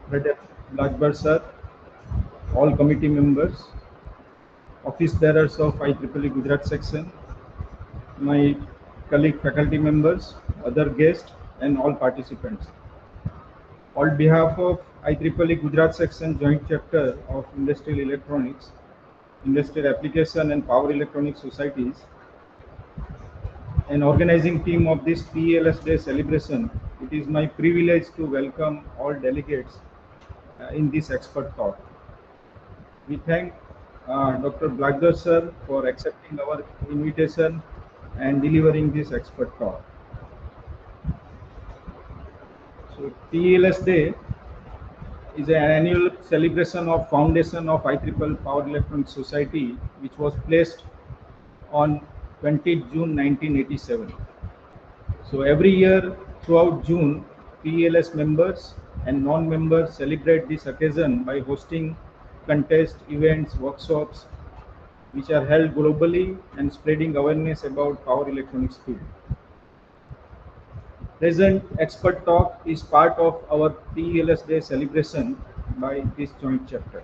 Frede, Blaabjerg sir, all committee members, office bearers of IEEE Gujarat section, my colleague faculty members, other guests, and all participants. On behalf of IEEE Gujarat section joint chapter of Industrial Electronics, Industrial Application and Power Electronics Societies, an organizing team of this PELS Day celebration, it is my privilege to welcome all delegates in this expert talk. We thank Dr. Blaabjerg sir for accepting our invitation and delivering this expert talk. So PELS Day is an annual celebration of foundation of IEEE Power Electronics Society, which was placed on 20th June 1987. So every year throughout June, PELS members and non-members celebrate this occasion by hosting contests, events, workshops, which are held globally and spreading awareness about power electronics field. Present expert talk is part of our PELS Day celebration by this joint chapter.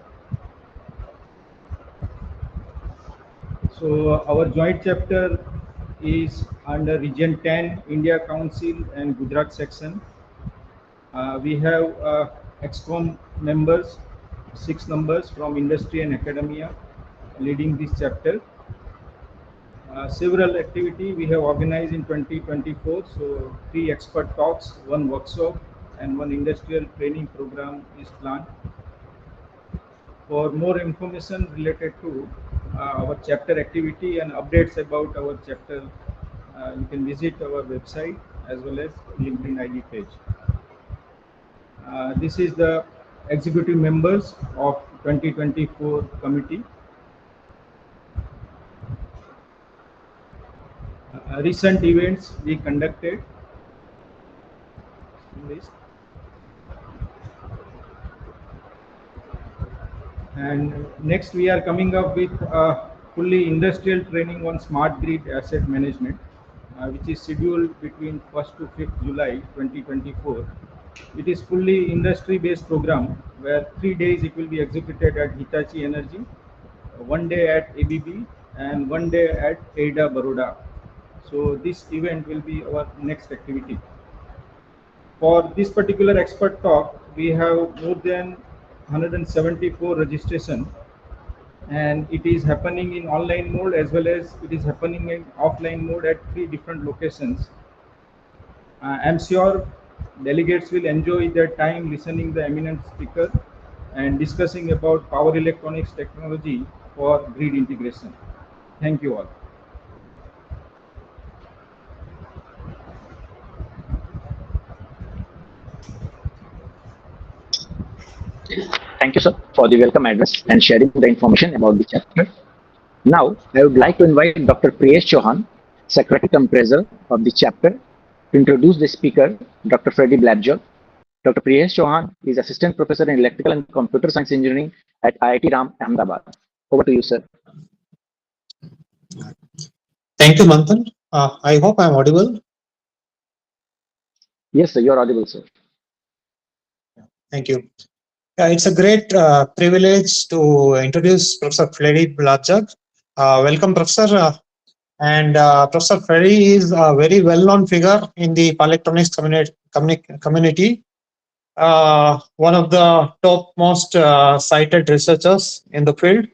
So our joint chapter is under Region 10, India Council and Gujarat section. We have ExCom members, 6 members from industry and academia leading this chapter. Several activity we have organized in 2024. So 3 expert talks, 1 workshop and 1 industrial training program is planned. For more information related to our chapter activity and updates about our chapter, you can visit our website as well as LinkedIn ID page. This is the executive members of 2024 committee. Recent events we conducted. And next we are coming up with fully industrial training on smart grid asset management, which is scheduled between 1st to 5th July 2024. It is fully industry based program where 3 days it will be executed at Hitachi Energy, 1 day at ABB and 1 day at AIDA Baroda. So this event will be our next activity. For this particular expert talk, we have more than 174 registration, and it is happening in online mode as well as it is happening in offline mode at 3 different locations. I'm sure delegates will enjoy their time listening the eminent speaker and discussing about power electronics technology for grid integration. Thank you all. Thank you, sir, for the welcome address and sharing the information about the chapter. Now, I would like to invite Dr. Priyesh Chauhan, Secretary Compressor of the chapter, to introduce the speaker, Dr. Frede Blaabjerg. Dr. Priyesh Chauhan is Assistant Professor in Electrical and Computer Science Engineering at IIT Ram, Ahmedabad. Over to you, sir. Thank you, Manthan. I hope I'm audible. Yes, sir, you're audible, sir. Thank you. It's a great privilege to introduce Professor Frede Blaabjerg. Welcome, Professor. Professor Frede is a very well-known figure in the power electronics community. One of the topmost cited researchers in the field.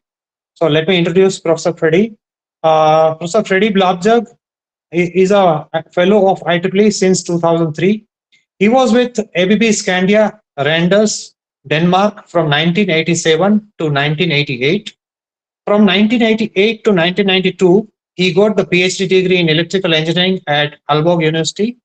So let me introduce Professor Frede. Professor Frede Blaabjerg is a fellow of IEEE since 2003. He was with ABB Scandia, Randers, Denmark from 1987 to 1988. From 1988 to 1992, he got the PhD degree in electrical engineering at Aalborg University.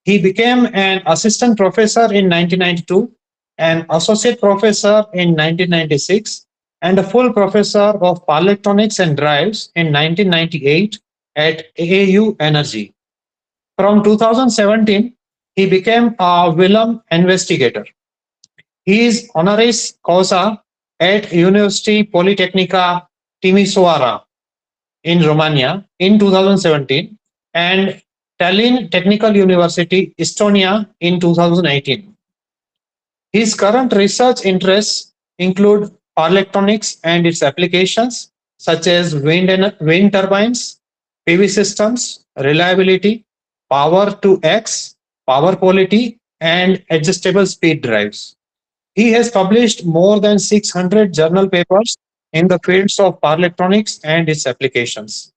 He became an assistant professor in 1992, an associate professor in 1996, and a full professor of power electronics and drives in 1998 at AAU Energy. From 2017, he became a Willem investigator. He is honoris causa at University Politehnica Timisoara in Romania in 2017 and Tallinn Technical University, Estonia in 2018. His current research interests include power electronics and its applications, such as wind turbines, PV systems, reliability, power to X, power quality, and adjustable speed drives. He has published more than 600 journal papers in the fields of power electronics and its applications.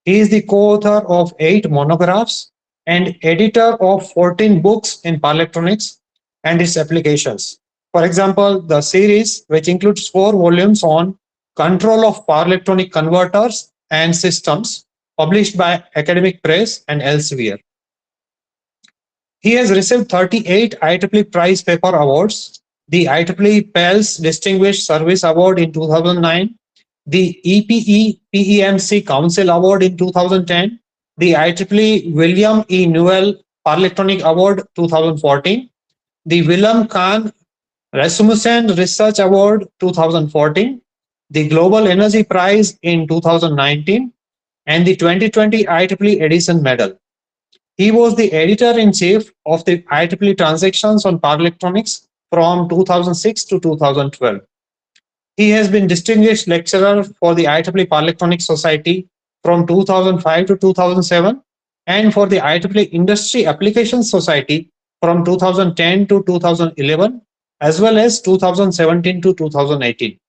He is the co-author of 8 monographs and editor of 14 books in power electronics and its applications. For example, the series, which includes 4 volumes on control of power electronic converters and systems, published by Academic Press and elsewhere. He has received 38 IEEE Prize Paper Awards, the IEEE PELS Distinguished Service Award in 2009, the EPE PEMC Council Award in 2010, the IEEE William E. Newell Power Electronic Award 2014, the Willem Kahn Rasmussen Research Award 2014, the Global Energy Prize in 2019, and the 2020 IEEE Edison Medal. He was the editor-in-chief of the IEEE Transactions on Power Electronics from 2006 to 2012. He has been distinguished lecturer for the IEEE Power Electronics Society from 2005 to 2007 and for the IEEE Industry Applications Society from 2010 to 2011 as well as 2017 to 2018.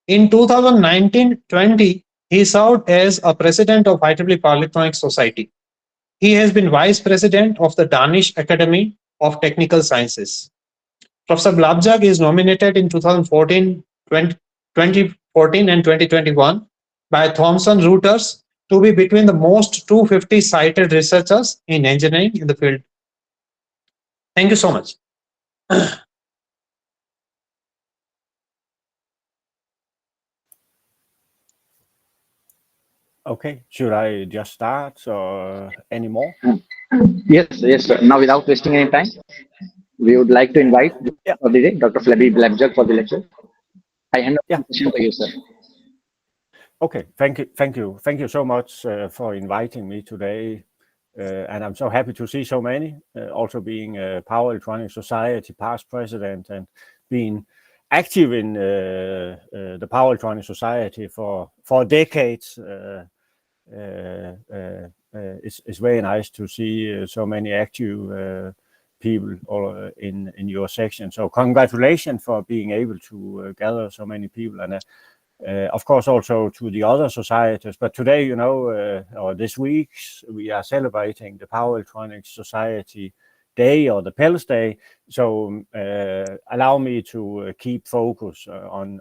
In 2019-20, he served as a president of IEEE Power Electronics Society. He has been vice president of the Danish Academy of Technical Sciences. Professor Blaabjerg is nominated in 2014 and 2021 by Thomson Reuters to be between the most 250 cited researchers in engineering in the field. Thank you so much. Okay, should I just start or any more? Yes, yes, sir. Now, without wasting any time, we would like to invite for the day, Dr. Frede Blaabjerg for the lecture. I hand over the question to you, sir. Okay, thank you so much for inviting me today, and I'm so happy to see so many. Also being a Power Electronics Society past president and being active in the Power Electronics Society for decades. It's very nice to see so many active people all in your section. So congratulations for being able to gather so many people, and of course also to the other societies. But today, you know, or this week, we are celebrating the Power Electronics Society Day or the PELS Day. So allow me to keep focus on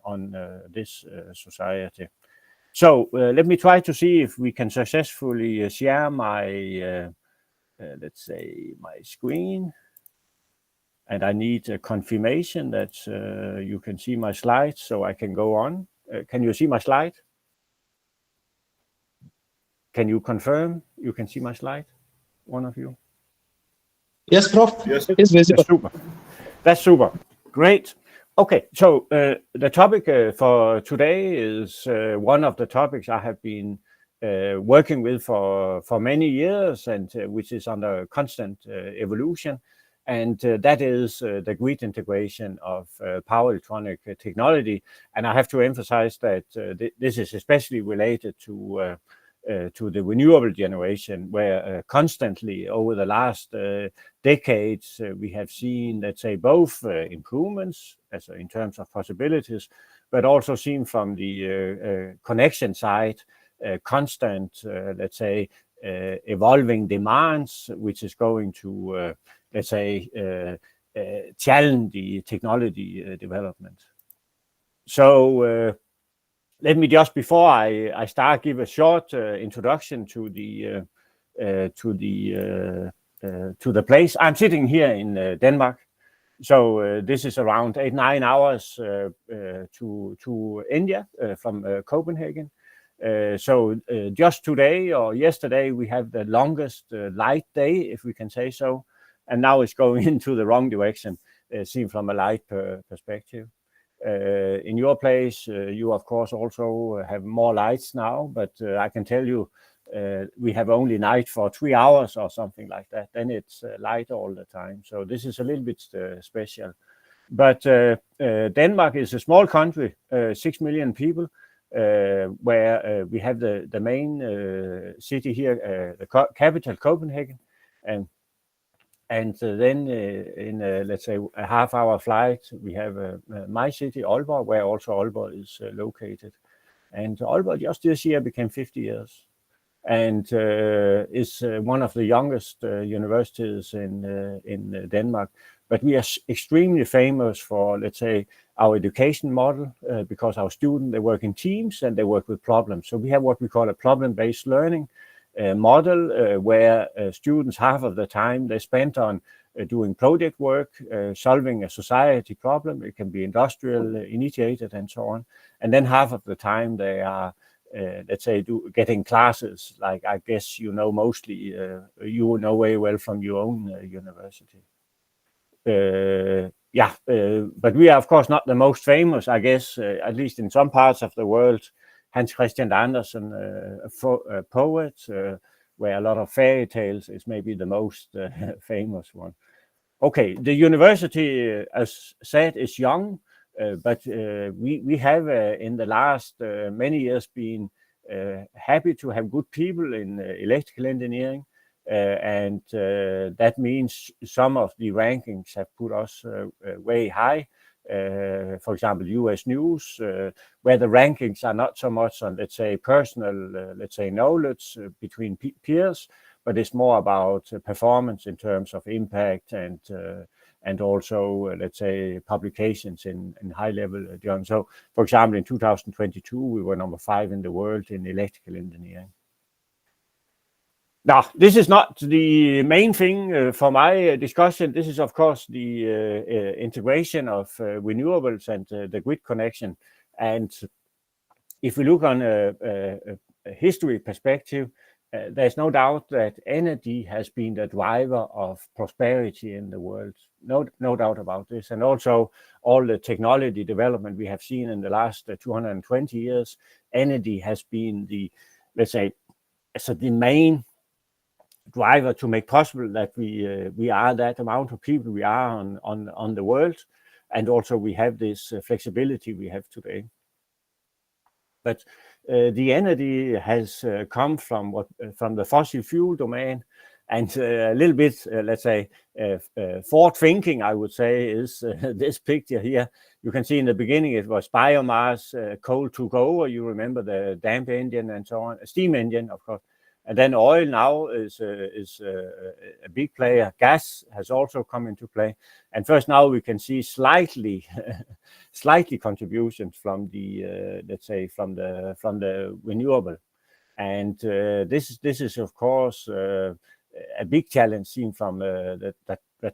this society. So let me try to see if we can successfully share my, let's say, my screen. And I need a confirmation that you can see my slides so I can go on. Can you see my slide? Can you confirm you can see my slide? One of you? Yes, Prof. Yes, it is visible. That's super. That's super. Great. Okay, so the topic for today is one of the topics I have been working with for many years, and which is under constant evolution, and that is the grid integration of power electronic technology. And I have to emphasize that this is especially related to the renewable generation, where constantly over the last decades we have seen, let's say, both improvements as in terms of possibilities, but also seen from the connection side, constant, let's say, evolving demands, which is going to, let's say, challenge the technology development. So let me just, before I start, give a short introduction to the place. I'm sitting here in Denmark, so this is around 8-9 hours to India from Copenhagen. So just today or yesterday we have the longest light day, if we can say so, and now it's going into the wrong direction, seen from a light perspective. In your place, you of course also have more lights now, but I can tell you we have only night for 3 hours or something like that. Then it's light all the time. So this is a little bit special. But Denmark is a small country, 6 million people, where we have the main city here, the capital Copenhagen, and then in let's say a half-hour flight, we have my city, Aalborg, where also Aalborg is located. And Aalborg just this year became 50 years, and is one of the youngest universities in Denmark. But we are extremely famous for, let's say, our education model, because our students, they work in teams and they work with problems. So we have what we call a problem-based learning model, where students, half of the time they spend on doing project work, solving a society problem. It can be industrial initiated and so on. And then half of the time they are, let's say, getting classes, like I guess you know mostly, you know very well from your own university. But we are, of course, not the most famous, I guess, at least in some parts of the world. Hans Christian Andersen, a poet, where a lot of fairy tales is maybe the most famous one. Okay, the university, as said, is young, but we have in the last many years been happy to have good people in electrical engineering. And that means some of the rankings have put us way high. For example, US News, where the rankings are not so much on, let's say, personal, let's say, knowledge between peers, but it's more about performance in terms of impact and also, let's say, publications in high-level journals. So, for example, in 2022, we were number 5 in the world in electrical engineering. Now, this is not the main thing for my discussion. This is, of course, the integration of renewables and the grid connection. And if we look on a history perspective, there's no doubt that energy has been the driver of prosperity in the world. No doubt about this. And also all the technology development we have seen in the last 220 years, energy has been the, let's say, so the main driver to make possible that we are that amount of people we are on the world, and also we have this flexibility we have today. But the energy has come from the fossil fuel domain, and a little bit, let's say, forward thinking, I would say, is this picture here. You can see in the beginning it was biomass, coal to go, or you remember the damp engine and so on, a steam engine, of course. And then oil now is a big player. Gas has also come into play. And first now we can see slightly contributions from the, let's say, from the renewable. And this is, of course, a big challenge seen from the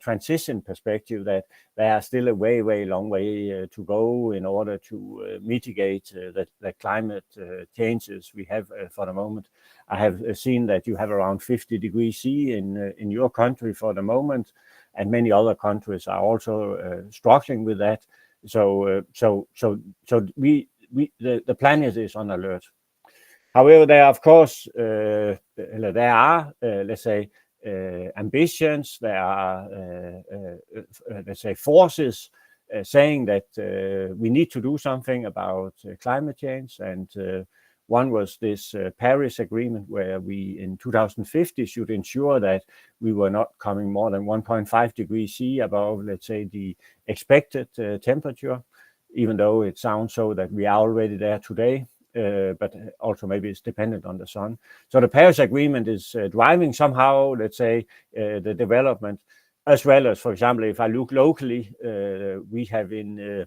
transition perspective, that there are still a way long way to go in order to mitigate the climate changes we have for the moment. I have seen that you have around 50 degrees C in your country for the moment, and many other countries are also struggling with that. So the planet is on alert. However, there are, of course, let's say, ambitions. There are, let's say, forces saying that we need to do something about climate change. And one was this Paris Agreement, where we in 2050 should ensure that we were not coming more than 1.5 degrees C above, let's say, the expected temperature, even though it sounds so that we are already there today. But also maybe it's dependent on the sun. So the Paris Agreement is driving somehow, let's say, the development, as well as, for example, if I look locally, we have in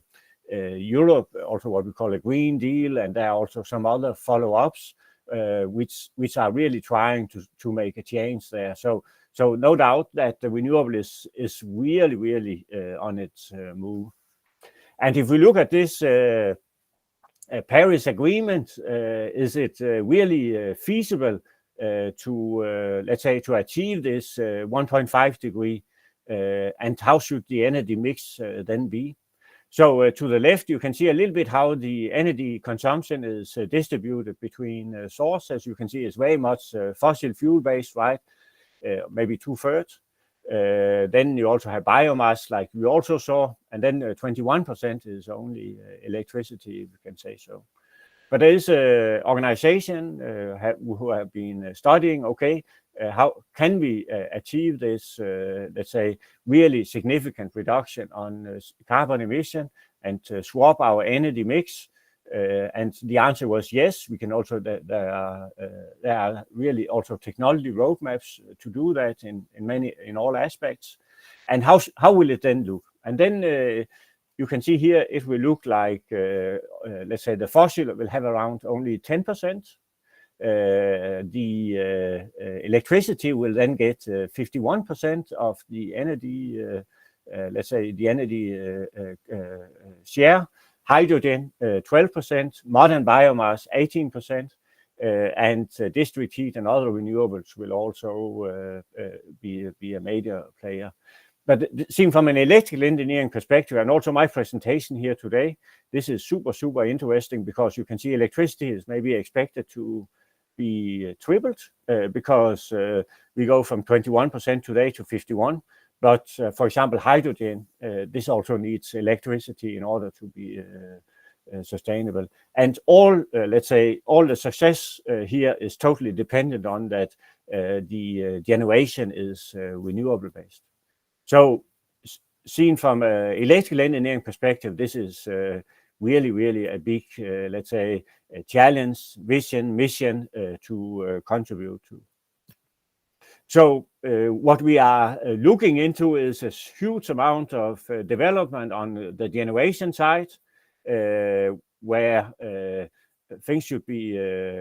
Europe also what we call a Green Deal, and there are also some other follow-ups which are really trying to make a change there. So no doubt that the renewable is really on its move. And if we look at this Paris Agreement, is it really feasible to, let's say, to achieve this 1.5 degree, and how should the energy mix then be? So to the left, you can see a little bit how the energy consumption is distributed between sources. You can see it's very much fossil fuel based, right? Maybe 2/3. Then you also have biomass, like we also saw, and then 21% is only electricity, if you can say so. But there is an organization who have been studying, okay, how can we achieve this, let's say, really significant reduction on carbon emission and swap our energy mix? And the answer was yes. We can also, there are really also technology roadmaps to do that in all aspects. And how will it then look? And then you can see here it will look like, let's say, the fossil will have around only 10%. The electricity will then get 51% of the energy, let's say, the energy share. Hydrogen, 12%, modern biomass, 18%, and district heat and other renewables will also be a major player. But seen from an electrical engineering perspective, and also my presentation here today, this is super, super interesting because you can see electricity is maybe expected to be tripled because we go from 21% today to 51%. But for example, hydrogen, this also needs electricity in order to be sustainable. And all, let's say, all the success here is totally dependent on that the generation is renewable based. So seen from an electrical engineering perspective, this is really, really a big, let's say, a challenge, vision, mission to contribute to. So what we are looking into is a huge amount of development on the generation side, where things should be,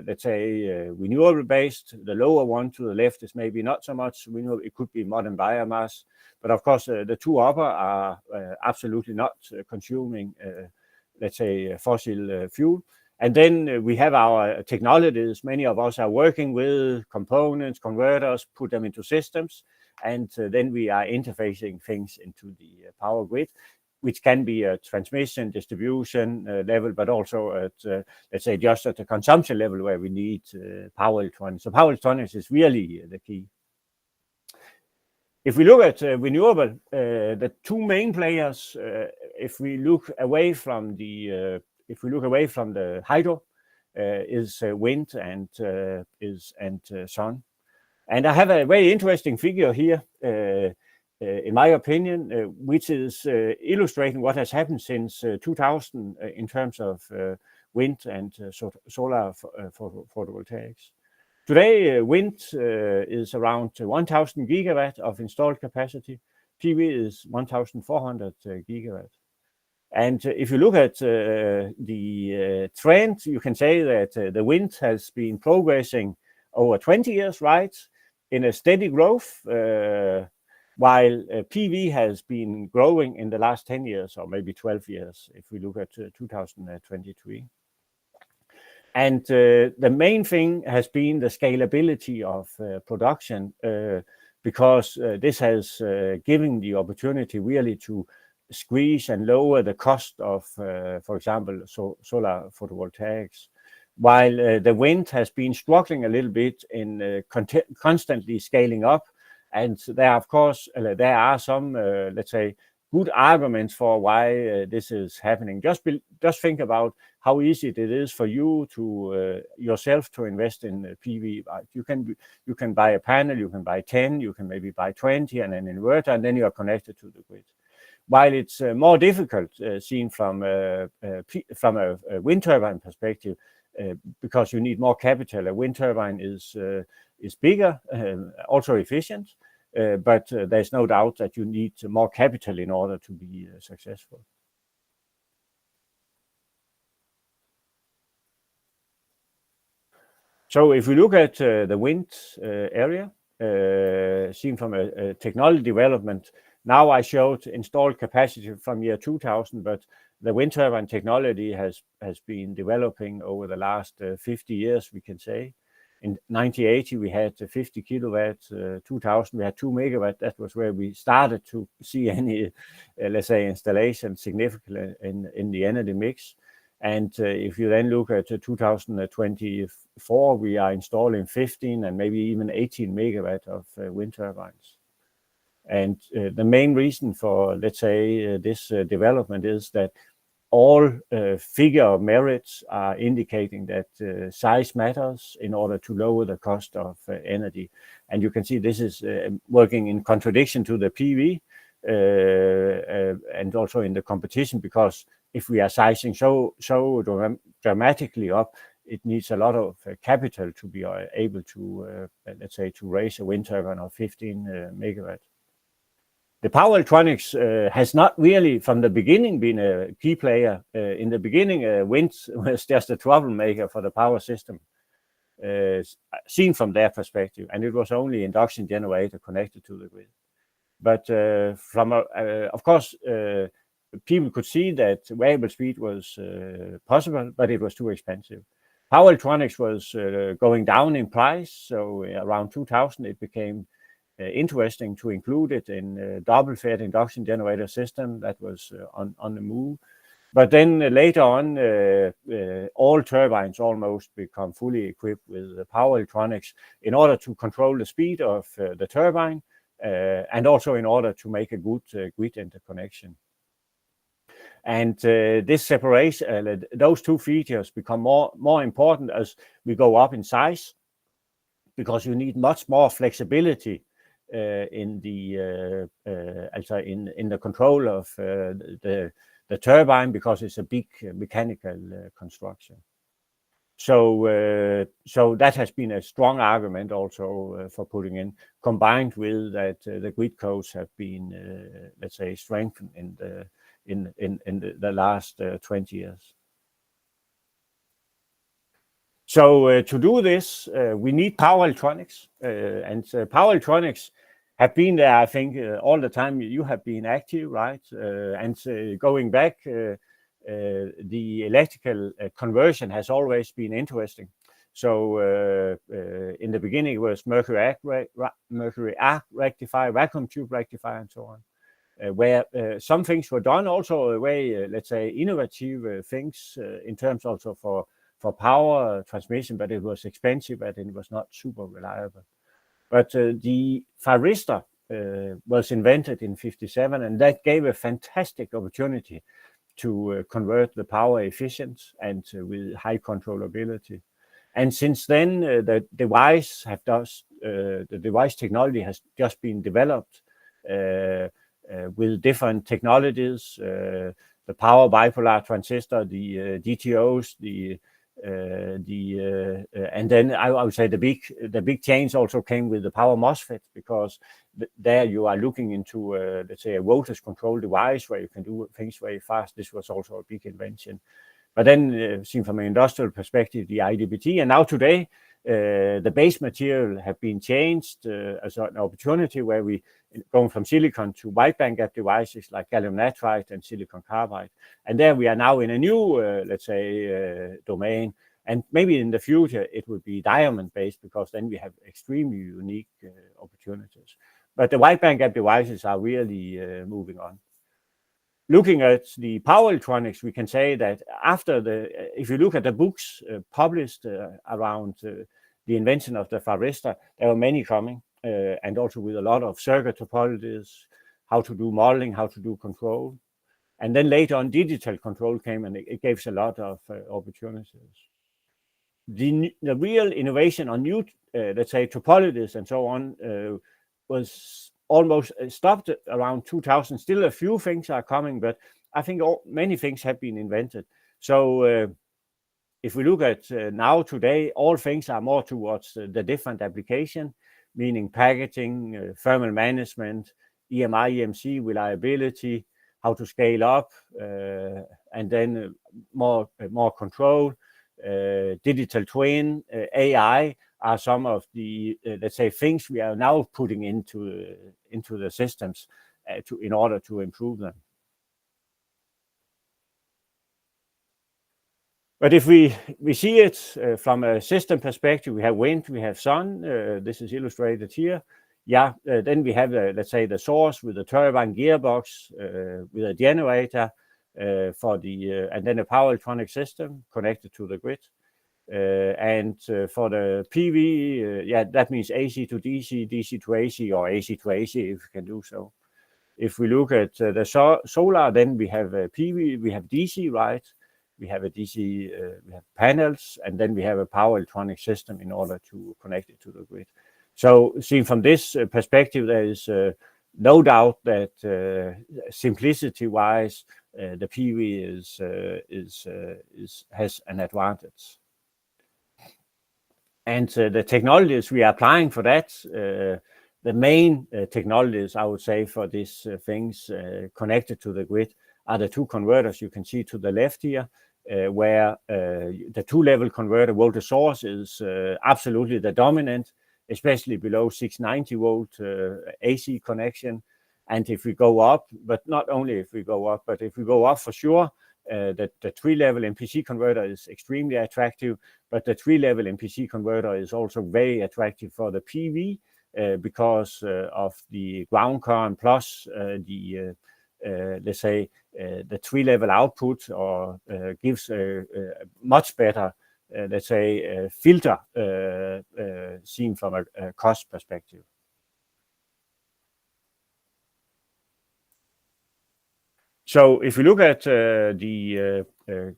let's say, renewable based. The lower one to the left is maybe not so much renewable. It could be modern biomass. But of course, the two upper are absolutely not consuming, let's say, fossil fuel. And then we have our technologies. Many of us are working with components, converters, put them into systems. And then we are interfacing things into the power grid, which can be a transmission, distribution level, but also at, let's say, just at the consumption level where we need power electronics. So power electronics is really the key. If we look at renewable, the two main players, if we look away from the hydro, is wind and sun. And I have a very interesting figure here, in my opinion, which is illustrating what has happened since 2000 in terms of wind and solar photovoltaics. Today, wind is around 1,000 gigawatt of installed capacity. PV is 1,400 gigawatt. And if you look at the trend, you can say that the wind has been progressing over 20 years, right, in a steady growth, while PV has been growing in the last 10 years or maybe 12 years, if we look at 2023. And the main thing has been the scalability of production, because this has given the opportunity really to squeeze and lower the cost of, for example, solar photovoltaics, while the wind has been struggling a little bit in constantly scaling up. And there, of course, there are some, let's say, good arguments for why this is happening. Just think about how easy it is for you to yourself to invest in PV. You can buy a panel, you can buy 10, you can maybe buy 20 and an inverter, and then you are connected to the grid. While it's more difficult seen from a wind turbine perspective, because you need more capital. A wind turbine is bigger, also efficient, but there's no doubt that you need more capital in order to be successful. So if we look at the wind area, seen from a technology development, now I showed installed capacity from year 2000, but the wind turbine technology has been developing over the last 50 years, we can say. In 1980, we had 50 kilowatts, 2000, we had 2 megawatt. That was where we started to see any, let's say, installation significantly in the energy mix. And if you then look at 2024, we are installing 15 and maybe even 18 megawatt of wind turbines. And the main reason for, let's say, this development is that all figure of merits are indicating that size matters in order to lower the cost of energy. And you can see this is working in contradiction to the PV and also in the competition, because if we are sizing so dramatically up, it needs a lot of capital to be able to, let's say, to raise a wind turbine of 15 megawatt. The power electronics has not really, from the beginning, been a key player. In the beginning, wind was just a troublemaker for the power system, seen from their perspective, and it was only induction generator connected to the grid. But of course, people could see that variable speed was possible, but it was too expensive. Power electronics was going down in price, so around 2000 it became interesting to include it in a double-fed induction generator system that was on the move. But then later on, all turbines almost become fully equipped with power electronics in order to control the speed of the turbine and also in order to make a good grid interconnection. And this separation, those two features become more important as we go up in size, because you need much more flexibility in the control of the turbine, because it's a big mechanical construction. So that has been a strong argument also for putting in, combined with that the grid codes have been, let's say, strengthened in the last 20 years. So to do this, we need power electronics, and power electronics have been there, I think, all the time you have been active, right? And going back, the electrical conversion has always been interesting. So in the beginning, it was mercury arc rectifier, vacuum tube rectifier, and so on, where some things were done also very, let's say, innovative things in terms also for power transmission, but it was expensive and it was not super reliable. But the thyristor was invented in 1957, and that gave a fantastic opportunity to convert the power efficient and with high controllability. And since then, the device technology has just been developed with different technologies, the power bipolar transistor, the DTOs, and then I would say the big change also came with the power MOSFET, because there you are looking into let's say a voltage control device where you can do things very fast. This was also a big invention. But then seen from an industrial perspective, the IGBT, and now today the base material have been changed as an opportunity where we going from silicon to wide bandgap devices like gallium nitride and silicon carbide. And there we are now in a new, let's say, domain. And maybe in the future it will be diamond based, because then we have extremely unique opportunities. But the wide bandgap devices are really moving on. Looking at the power electronics, we can say that if you look at the books published around the invention of the thyristor, there were many coming, and also with a lot of circuit topologies, how to do modeling, how to do control. And then later on, digital control came, and it gave us a lot of opportunities. The real innovation on new, let's say, topologies and so on was almost stopped around 2000. Still a few things are coming, but I think many things have been invented. So if we look at now today, all things are more towards the different application, meaning packaging, thermal management, EMI, EMC, reliability, how to scale up, and then more control, digital twin, AI are some of the, let's say, things we are now putting into the systems in order to improve them. But if we see it from a system perspective, we have wind, we have sun. This is illustrated here. Yeah, then we have, let's say, the source with the turbine gearbox, with a generator and then a power electronic system connected to the grid. For the PV, yeah, that means AC to DC, DC to AC, or AC to AC if we can do so. If we look at the solar, then we have PV, we have DC, right? We have a DC, we have panels, and then we have a power electronic system in order to connect it to the grid. So seen from this perspective, there is no doubt that simplicity-wise, the PV has an advantage. And the technologies we are applying for that, the main technologies, I would say, for these things connected to the grid are the two converters you can see to the left here, where the two-level converter voltage source is absolutely the dominant, especially below 690 volt AC connection. And if we go up, but not only if we go up, but if we go up for sure, that the three-level MPC converter is extremely attractive, but the three-level MPC converter is also very attractive for the PV because of the ground current plus the let's say the three-level output, or gives a much better let's say filter seen from a cost perspective. So if we look at the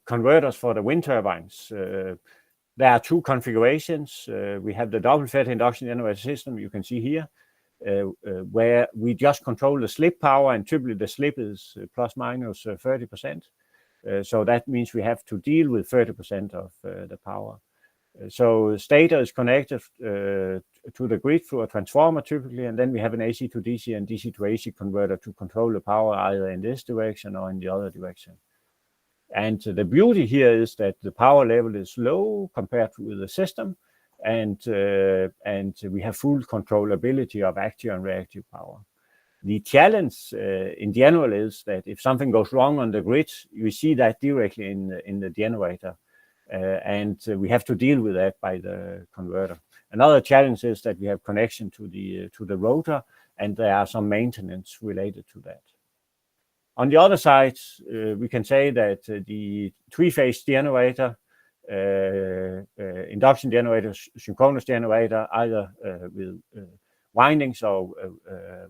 converters for the wind turbines, there are two configurations. We have the double FET induction generator system you can see here, where we just control the slip power, and typically the slip is plus minus 30%. So that means we have to deal with 30% of the power. So stator is connected to the grid through a transformer typically, and then we have an AC to DC and DC to AC converter to control the power either in this direction or in the other direction. And the beauty here is that the power level is low compared to the system, and we have full controllability of active and reactive power. The challenge in general is that if something goes wrong on the grid, you see that directly in the generator, and we have to deal with that by the converter. Another challenge is that we have connection to the rotor, and there are some maintenance related to that. On the other side, we can say that the three-phase generator, induction generator, synchronous generator, either with windings or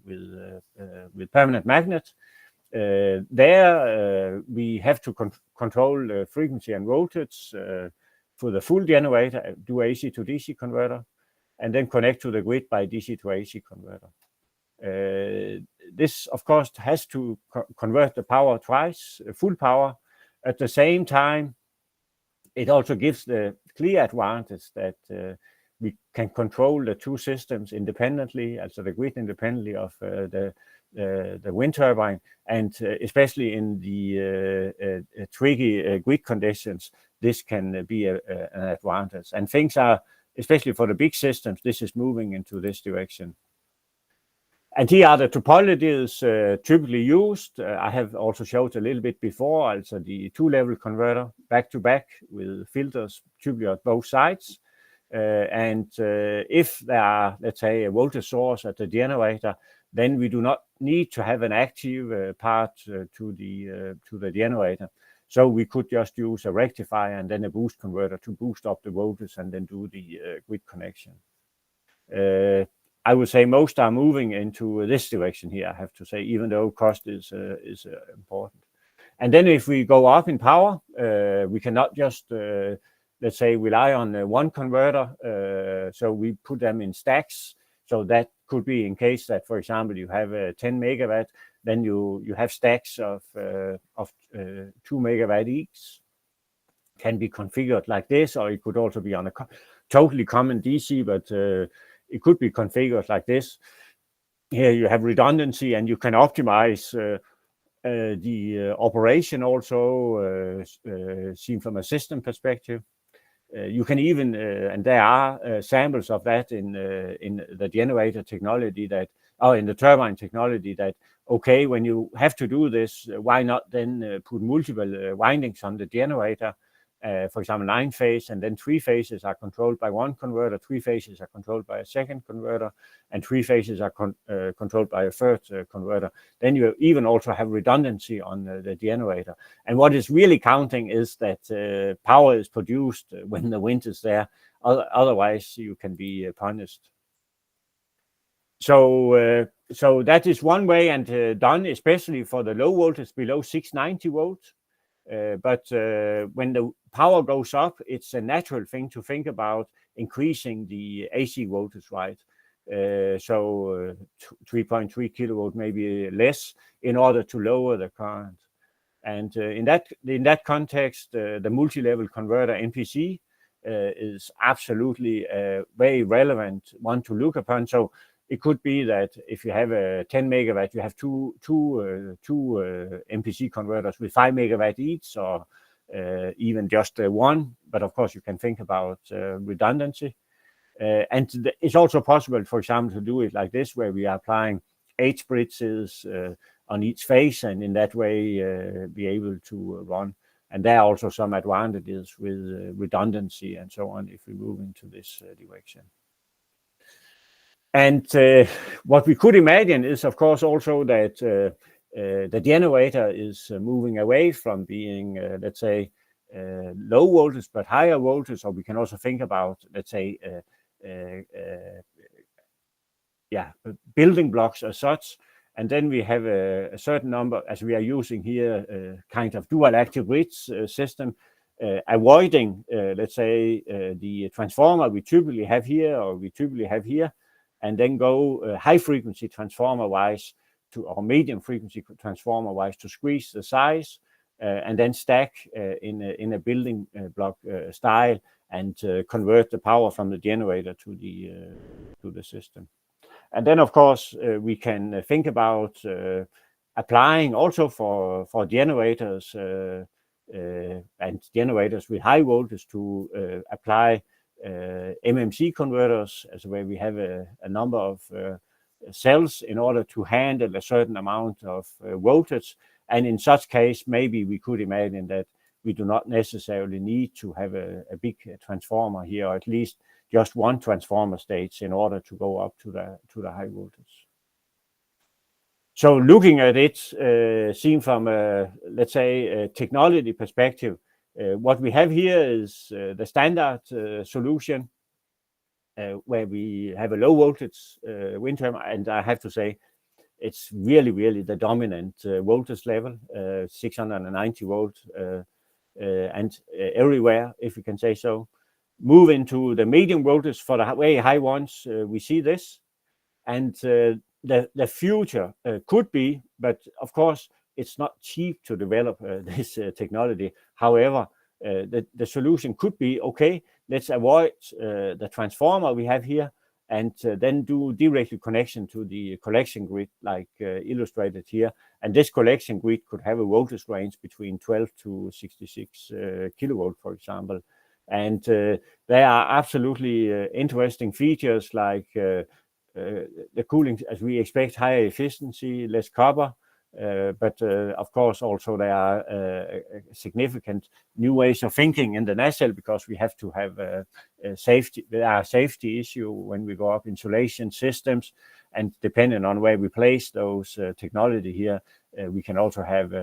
with permanent magnet, there we have to control frequency and voltage for the full generator, do AC to DC converter, and then connect to the grid by DC to AC converter. This, of course, has to convert the power twice, full power. At the same time, it also gives the clear advantage that we can control the two systems independently, also the grid independently of the wind turbine, and especially in the tricky grid conditions, this can be an advantage. And things are, especially for the big systems, this is moving into this direction. And here are the topologies typically used. I have also showed a little bit before, also the two-level converter back-to-back with filters typically on both sides. If there are, let's say, a voltage source at the generator, then we do not need to have an active part to the generator. So we could just use a rectifier and then a boost converter to boost up the voltage and then do the grid connection. I would say most are moving into this direction here, I have to say, even though cost is important. And then if we go up in power, we cannot just, let's say, rely on one converter. So we put them in stacks. So that could be in case that, for example, you have a 10 megawatt, then you have stacks of 2 megawatt each. Can be configured like this, or it could also be on a totally common DC, but it could be configured like this. Here you have redundancy, and you can optimize the operation also seen from a system perspective. You can even, and there are samples of that in the generator technology that, or in the turbine technology that, okay, when you have to do this, why not then put multiple windings on the generator for example, 9-phase, and then 3 phases are controlled by one converter, 3 phases are controlled by a second converter, and 3 phases are controlled by a third converter. Then you even also have redundancy on the generator. And what is really counting is that power is produced when the wind is there. Otherwise, you can be punished. So that is one way, and done especially for the low voltage below 690 volts. But when the power goes up, it's a natural thing to think about increasing the AC voltage, right? So 3.3 kilovolt, maybe less, in order to lower the current. And in that context, the multi-level converter NPC is absolutely a very relevant one to look upon. So it could be that if you have a 10 megawatt, you have two MPC converters with 5 megawatt each, or even just one. But of course, you can think about redundancy. And it's also possible, for example, to do it like this, where we are applying 8 bridges on each phase, and in that way be able to run. And there are also some advantages with redundancy and so on if we move into this direction. And what we could imagine is, of course, also that the generator is moving away from being, let's say, low voltage but higher voltage, or we can also think about, let's say, building blocks as such. And then we have a certain number, as we are using here, kind of dual active bridge system, avoiding, let's say, the transformer we typically have here, or we typically have here, and then go high frequency transformer wise to, or medium frequency transformer wise, to squeeze the size, and then stack in a building block style, and convert the power from the generator to the system. And then, of course, we can think about applying also for generators and generators with high voltage to apply MMC converters, as where we have a number of cells in order to handle a certain amount of voltage. And in such case, maybe we could imagine that we do not necessarily need to have a big transformer here, or at least just one transformer stage in order to go up to the high voltage. So looking at it, seen from a, let's say, a technology perspective, what we have here is the standard solution, where we have a low voltage wind turbine, and I have to say it's really the dominant voltage level, 690 volts, and everywhere, if we can say so. Move into the medium voltage for the very high ones, we see this, and the future could be, but of course it's not cheap to develop this technology. However, the solution could be, okay, let's avoid the transformer we have here, and then do directly connection to the collection grid, like illustrated here. And this collection grid could have a voltage range between 12 to 66 kilovolt, for example. And there are absolutely interesting features, like the cooling, as we expect, higher efficiency, less copper. But of course, also there are significant new ways of thinking in the nacelle, because we have to have safety. There are safety issue when we go up insulation systems, and depending on where we place those technology here, we can also have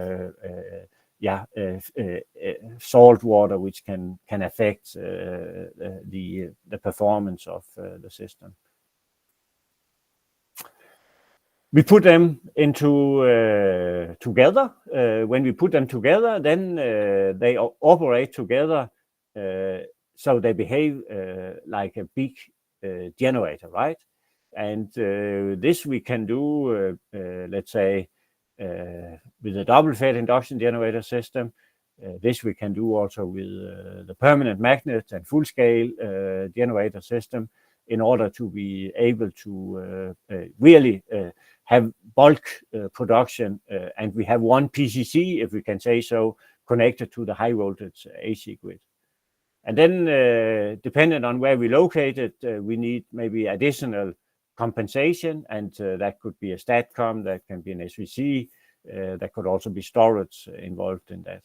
salt water, which can affect the performance of the system. We put them into together. When we put them together, then they operate together, so they behave like a big generator, right? And this we can do, let's say, with a double-fed induction generator system. This we can do also with the permanent magnet and full-scale generator system, in order to be able to really have bulk production, and we have one PCC, if we can say so, connected to the high voltage AC grid. And then, depending on where we locate it, we need maybe additional compensation, and that could be a STATCOM, that can be an SVC, that could also be storage involved in that.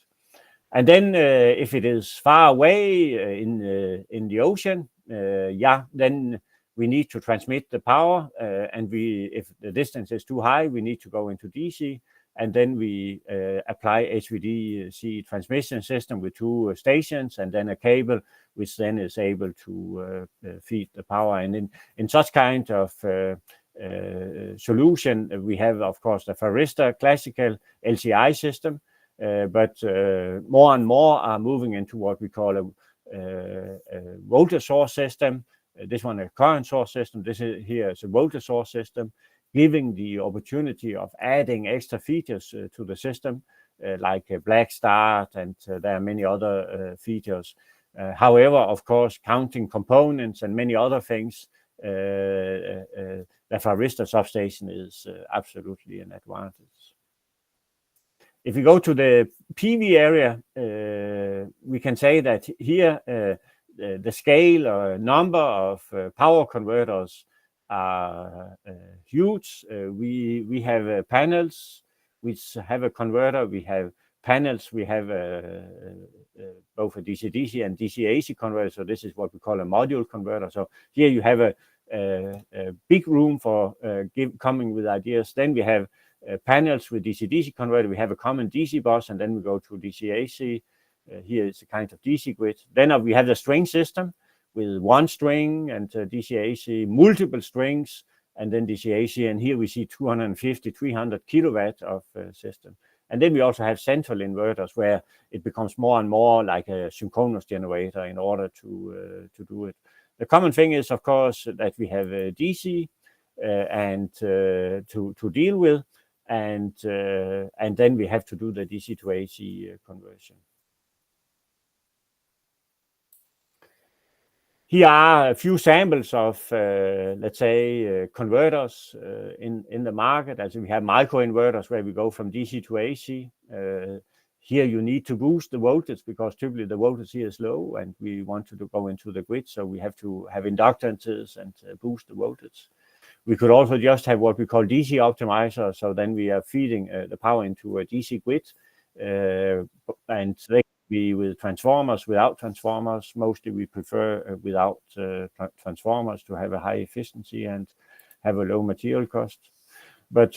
And then if it is far away in the ocean, then we need to transmit the power, and if the distance is too high, we need to go into DC, and then we apply HVDC transmission system with 2 stations, and then a cable, which then is able to feed the power. And in such kind of solution, we have, of course, the Farista classical LCI system, but more and more are moving into what we call a voltage source system. This one a current source system. This here is a voltage source system, giving the opportunity of adding extra features to the system, like a black start, and there are many other features. However, of course, counting components and many other things, the Farista substation is absolutely an advantage. If we go to the PV area, we can say that here the scale or number of power converters are huge. We have panels which have a converter. We have panels. We have both a DC-DC and DC-AC converter. So this is what we call a module converter. So here you have a big room for coming with ideas. Then we have panels with DC-DC converter. We have a common DC bus, and then we go to DC-AC. Here is a kind of DC grid. Then we have the string system with 1 string, and DC-AC, multiple strings, and then DC-AC. And here we see 250, 300 kilowatt of system. And then we also have central inverters, where it becomes more and more like a synchronous generator in order to do it. The common thing is, of course, that we have DC and to deal with, and then we have to do the DC to AC conversion. Here are a few samples of, let's say, converters in the market. As we have microinverters where we go from DC to AC. Here you need to boost the voltage, because typically the voltage here is low and we want to go into the grid. So we have to have inductances and boost the voltage. We could also just have what we call DC optimizer. So then we are feeding the power into a DC grid, and they be with transformers, without transformers. Mostly we prefer without transformers to have a high efficiency and have a low material cost. But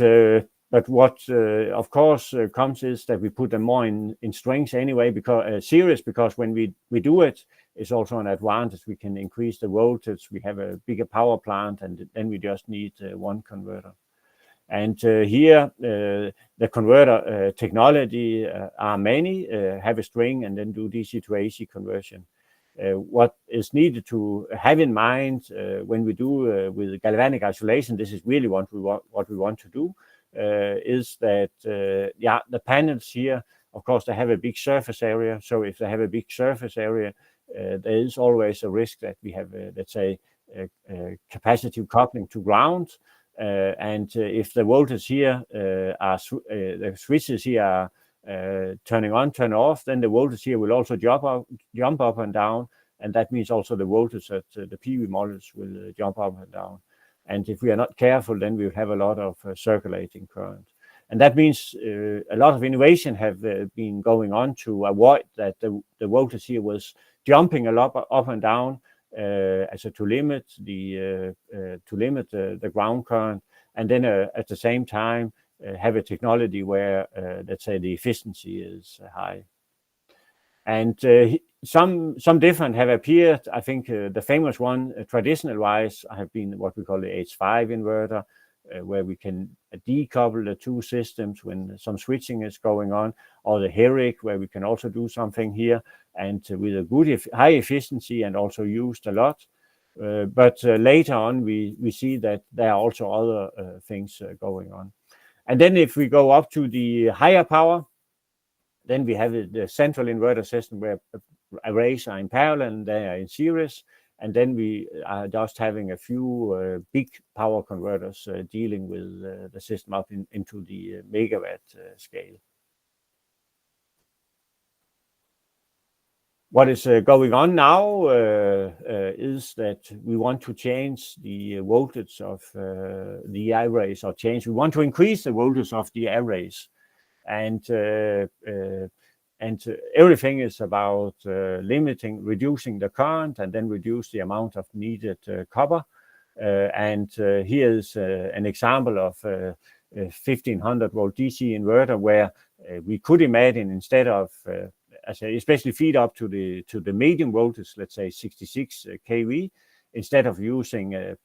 what of course comes is that we put them more in strings anyway, because series, because when we do it, it's also an advantage. We can increase the voltage. We have a bigger power plant, and then we just need 1 converter. And here, the converter technology are many, have a string and then do DC to AC conversion. What is needed to have in mind when we do with galvanic isolation, this is really what we want to do, is that, the panels here, of course, they have a big surface area. So if they have a big surface area, there is always a risk that we have, let's say, capacitive coupling to ground. And if the voltage here the switches here are turning on, turn off, then the voltage here will also jump up and down, and that means also the voltage at the PV modules will jump up and down. And if we are not careful, then we will have a lot of circulating current. And that means a lot of innovation have been going on to avoid that the voltage here was jumping a lot up and down, to limit the ground current, and then at the same time have a technology where let's say the efficiency is high. And some different have appeared. I think the famous one, traditional wise, have been what we call the H5 inverter, where we can decouple the 2 systems when some switching is going on, or the Herrick, where we can also do something here, and with a good high efficiency, and also used a lot. But later on, we see that there are also other things going on. And then if we go up to the higher power, then we have the central inverter system where arrays are in parallel and they are in series. And then we are just having a few big power converters dealing with the system up into the megawatt scale. What is going on now is that we want to change the voltage of the arrays, we want to increase the voltage of the arrays. And And everything is about reducing the current, and then reduce the amount of needed copper. And here is an example of a 1500 volt DC inverter, where we could imagine, instead of especially feed up to the medium voltage, let's say 66 kV, instead of using a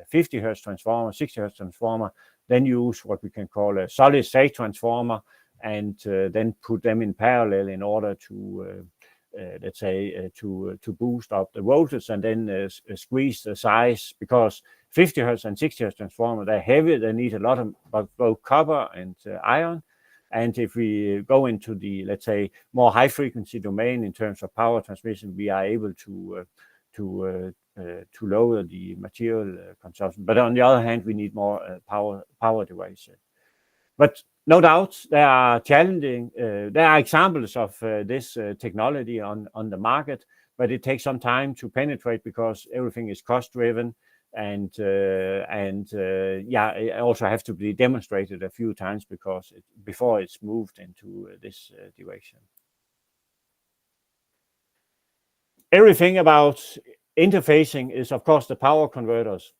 50 hertz transformer, 60 hertz transformer, then use what we can call a solid state transformer, and then put them in parallel in order to let's say to boost up the voltage, and then squeeze the size, because 50 hertz and 60 hertz transformer, they're heavy, they need a lot of both copper and iron. And if we go into the, let's say, more high frequency domain in terms of power transmission, we are able to lower the material consumption. But on the other hand, we need more power devices. But no doubt there are challenging, there are examples of this technology on the market, but it takes some time to penetrate, because everything is cost driven, and yeah, it also have to be demonstrated a few times before it's moved into this direction. Everything about interfacing is, of course, the power converters,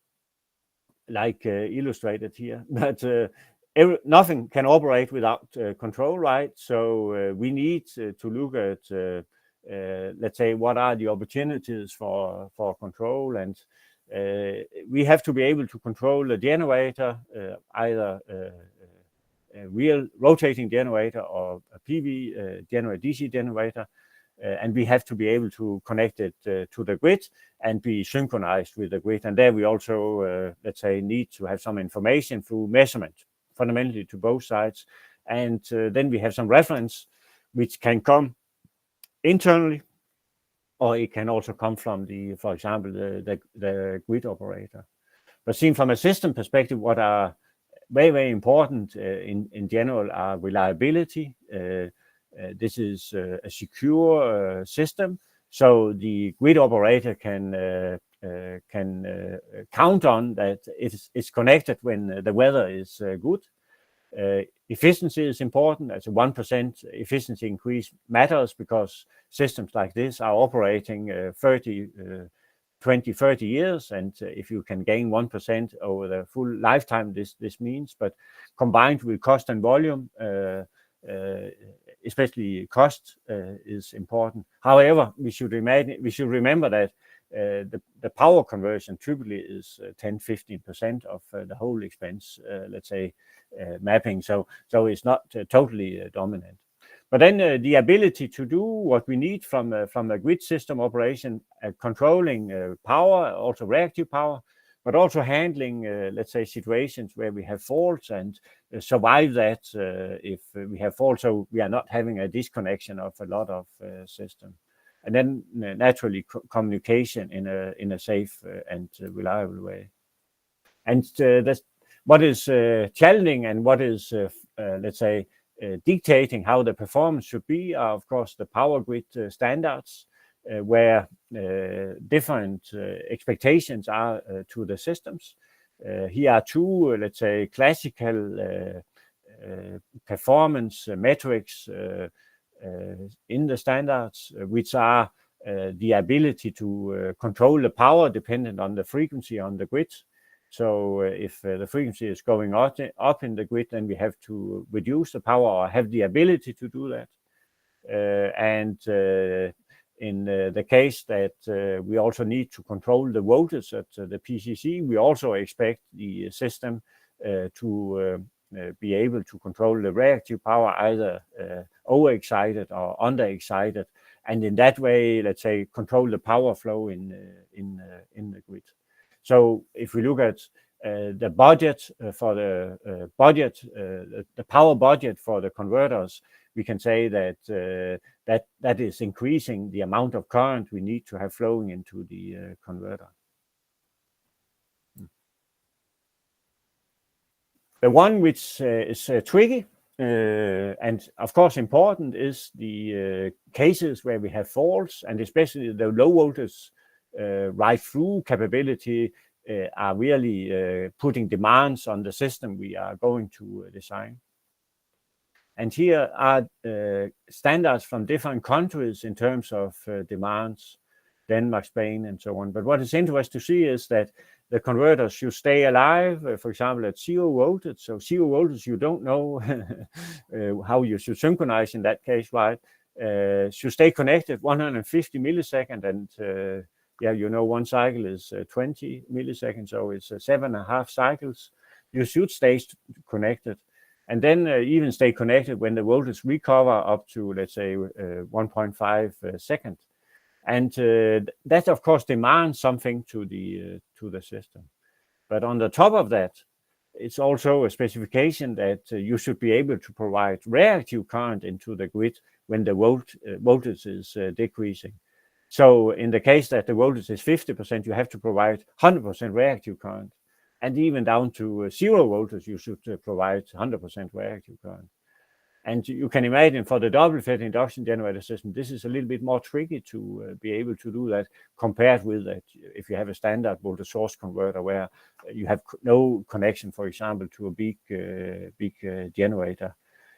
like illustrated here, but nothing can operate without control, right? So we need to look at, let's say, what are the opportunities for control, and we have to be able to control the generator, either a real rotating generator or a PV generator, DC generator, and we have to be able to connect it to the grid and be synchronized with the grid. And there we also, let's say, need to have some information through measurement, fundamentally to both sides. And then we have some reference, which can come internally, or it can also come from for example, the grid operator. But seen from a system perspective, what are very, very important in general are reliability. This is a secure system, so the grid operator can count on that it's connected when the weather is good. Efficiency is important. As a 1% efficiency increase matters, because systems like this are operating 20, 30 years, and if you can gain 1% over the full lifetime, this means. But combined with cost and volume, especially cost is important. However, we should remember that the power conversion typically is 10-15% of the whole expense, let's say, mapping. So it's not totally dominant. But then the ability to do what we need from a grid system operation, controlling power, also reactive power, but also handling, let's say, situations where we have faults, and survive that if we have faults, so we are not having a disconnection of a lot of system. And then naturally communication in a safe and reliable way. And that's what is challenging, and what is, let's say, dictating how the performance should be are, of course, the power grid standards, where different expectations are to the systems. Here are two, let's say, classical performance metrics in the standards, which are the ability to control the power dependent on the frequency on the grid. So if the frequency is going up in the grid, then we have to reduce the power, or have the ability to do that. And in the case that we also need to control the voltage at the PCC, we also expect the system to be able to control the reactive power, either overexcited or underexcited, and in that way, let's say, control the power flow in the grid. So if we look at the budget for the power budget for the converters, we can say that that is increasing the amount of current we need to have flowing into the converter. The one which is tricky and of course important is the cases where we have faults, and especially the low voltage ride-through capability are really putting demands on the system we are going to design. And here are standards from different countries in terms of demands, Denmark, Spain, and so on. But what is interesting to see is that the converters should stay alive, for example, at 0 voltage. So 0 voltage, you don't know how you should synchronize in that case, right? Should stay connected 150 milliseconds, and yeah, you know, one cycle is 20 milliseconds, so it's 7.5 cycles. You should stay connected, and then even stay connected when the voltage recover up to, let's say, 1.5 seconds. And that, of course, demands something to the system. But on the top of that, it's also a specification that you should be able to provide reactive current into the grid when the voltage is decreasing. So in the case that the voltage is 50%, you have to provide 100% reactive current. And even down to 0 voltage, you should provide 100% reactive current. And you can imagine for the double-fed induction generator system, this is a little bit more tricky to be able to do that compared with that if you have a standard voltage source converter where you have no connection, for example, to a big generator.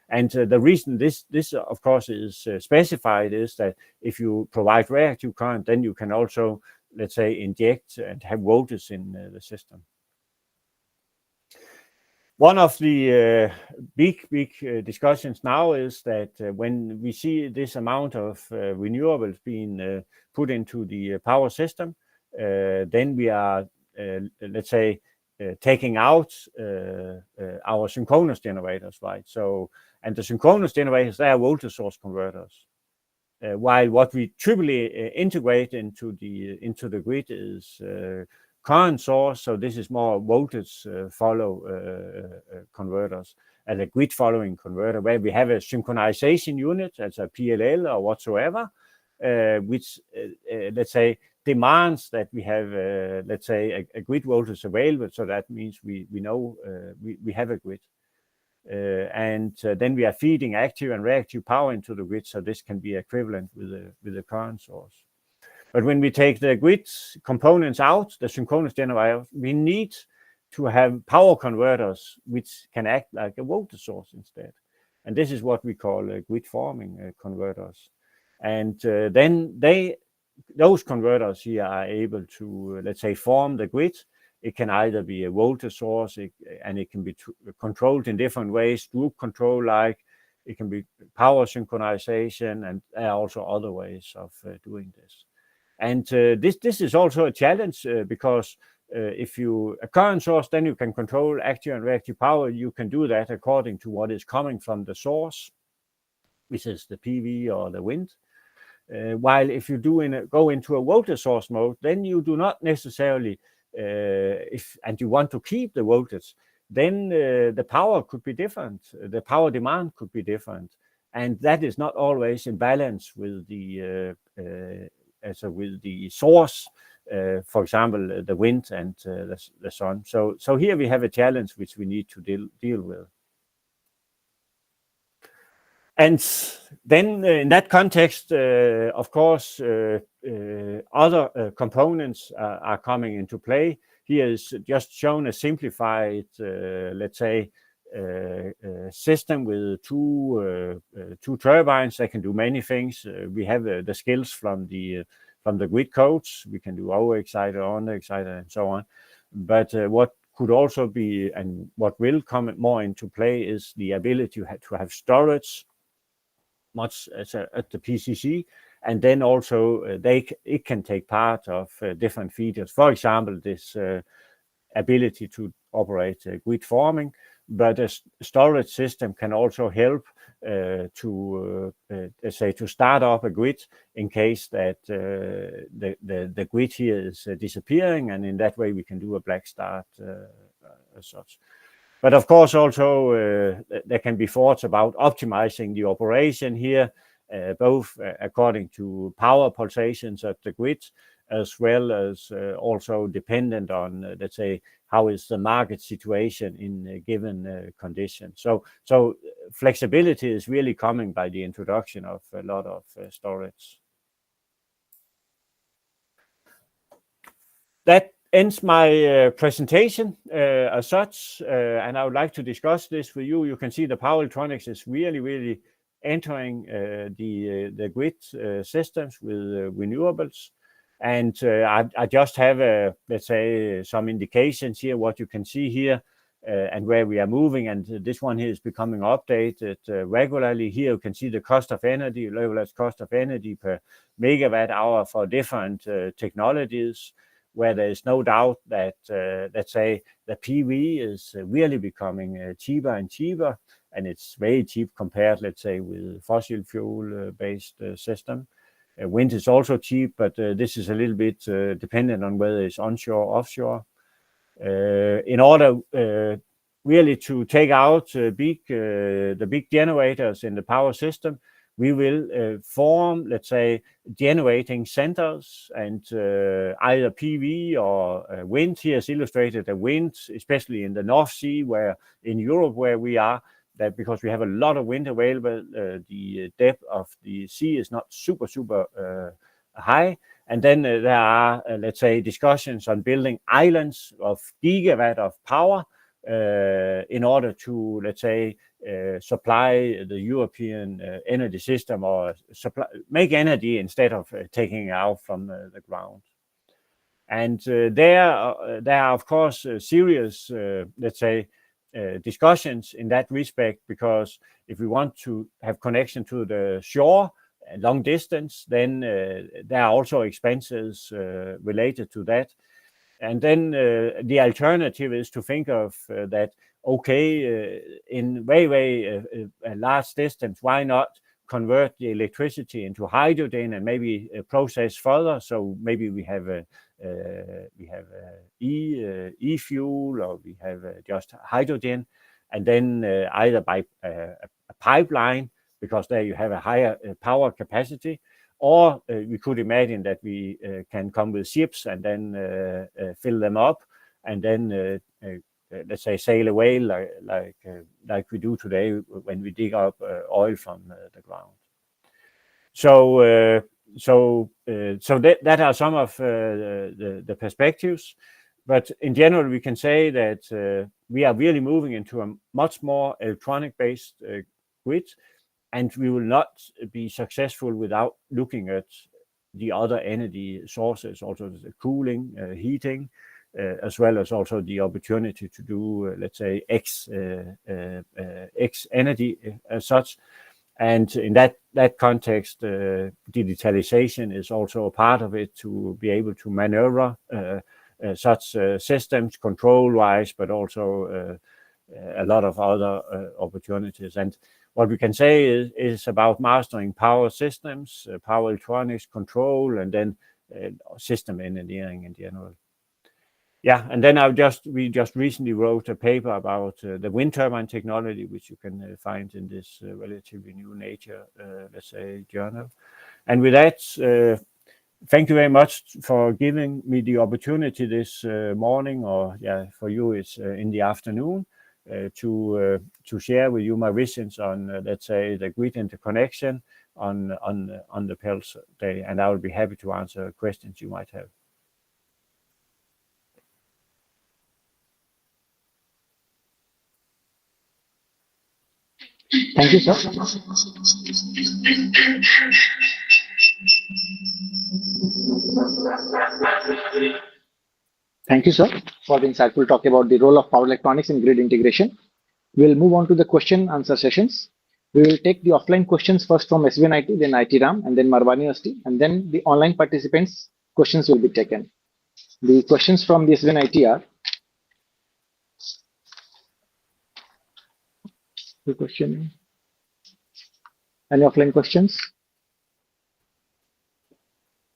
And the reason this of course is specified is that if you provide reactive current, then you can also, let's say, inject and have voltage in the system. One of the big discussions now is that when we see this amount of renewables being put into the power system, then we are, let's say, taking out our synchronous generators, right? So, and the synchronous generators, they are voltage source converters. While what we typically integrate into the grid is current source, so this is more voltage follow converters, and a grid following converter where we have a synchronization unit as a PLL or whatsoever, which let's say demands that we have let's say a grid voltage available. So that means we know we have a grid, and then we are feeding active and reactive power into the grid, so this can be equivalent with the current source. But when we take the grid components out, the synchronous generator, we need to have power converters which can act like a voltage source instead. And this is what we call grid forming converters. And then those converters here are able to, let's say, form the grid. It can either be a voltage source, and it can be controlled in different ways, group control, like it can be power synchronization, and there are also other ways of doing this. And this is also a challenge because if you a current source, then you can control active and reactive power. You can do that according to what is coming from the source, which is the PV or the wind. While if you go into a voltage source mode, then you do not necessarily, and you want to keep the voltage, then the power could be different. The power demand could be different, and that is not always in balance with the with the source, for example, the wind and the sun. So here we have a challenge which we need to deal with. And then in that context, of course, other components are coming into play. Here is just shown a simplified, let's say, system with two turbines that can do many things. We have the skills from the grid codes. We can do over-excited, under-excited, and so on. But what could also be, and what will come more into play, is the ability to have storage, much as at the PCC, and then also it can take part of different features. For example, this ability to operate grid forming, but a storage system can also help to say to start up a grid in case that the grid here is disappearing, and in that way we can do a black start as such. But of course also there can be thoughts about optimizing the operation here, both according to power pulsations at the grid, as well as also dependent on, let's say, how is the market situation in a given condition. So flexibility is really coming by the introduction of a lot of storage. That ends my presentation as such, and I would like to discuss this with you. You can see the power electronics is really entering the grid systems with renewables. And I just have, let's say, some indications here, what you can see here, and where we are moving. And this one here is becoming updated regularly. Here you can see the cost of energy, levelized cost of energy per megawatt hour for different technologies, where there is no doubt that, let's say, the PV is really becoming cheaper and cheaper, and it's very cheap compared, let's say, with fossil fuel-based system. Wind is also cheap, but this is a little bit dependent on whether it's onshore or offshore. In order really to take out the big generators in the power system, we will form, let's say, generating centers, and either PV or wind. Here is illustrated the wind, especially in the North Sea, where in Europe where we are, that because we have a lot of wind available, the depth of the sea is not super high. And then there are, let's say, discussions on building islands of gigawatt of power in order to, let's say, supply the European energy system, or make energy instead of taking it out from the ground. And there are, of course, serious, let's say, discussions in that respect, because if we want to have connection to the shore, long distance, then there are also expenses related to that. And then the alternative is to think of that, okay, in very large distance, why not convert the electricity into hydrogen and maybe process further? So maybe we have e-fuel, or we have just hydrogen, and then either by a pipeline, because there you have a higher power capacity, or we could imagine that we can come with ships and then fill them up, and then let's say sail away like we do today when we dig up oil from the ground. So that are some of the perspectives, but in general we can say that we are really moving into a much more electronic-based grid, and we will not be successful without looking at the other energy sources, also the cooling, heating, as well as also the opportunity to do, let's say, X energy as such. And in that context, digitalization is also a part of it, to be able to maneuver such systems control-wise, but also a lot of other opportunities. And what we can say is about mastering power systems, power electronics, control, and then system engineering in general. Yeah, and then we just recently wrote a paper about the wind turbine technology, which you can find in this relatively new Nature, let's say, journal. And with that, thank you very much for giving me the opportunity this morning, or for you it's in the afternoon, to share with you my visions on, let's say, the grid interconnection on the PELS day, and I will be happy to answer questions you might have. Thank you, sir. Thank you, sir, for the insightful talk about the role of power electronics in grid integration. We'll move on to the question answer sessions. We will take the offline questions first from SVNIT, then ITRAM, and then Marwani University, and then the online participants' questions will be taken. The questions from the SVNIT are: the question, any offline questions?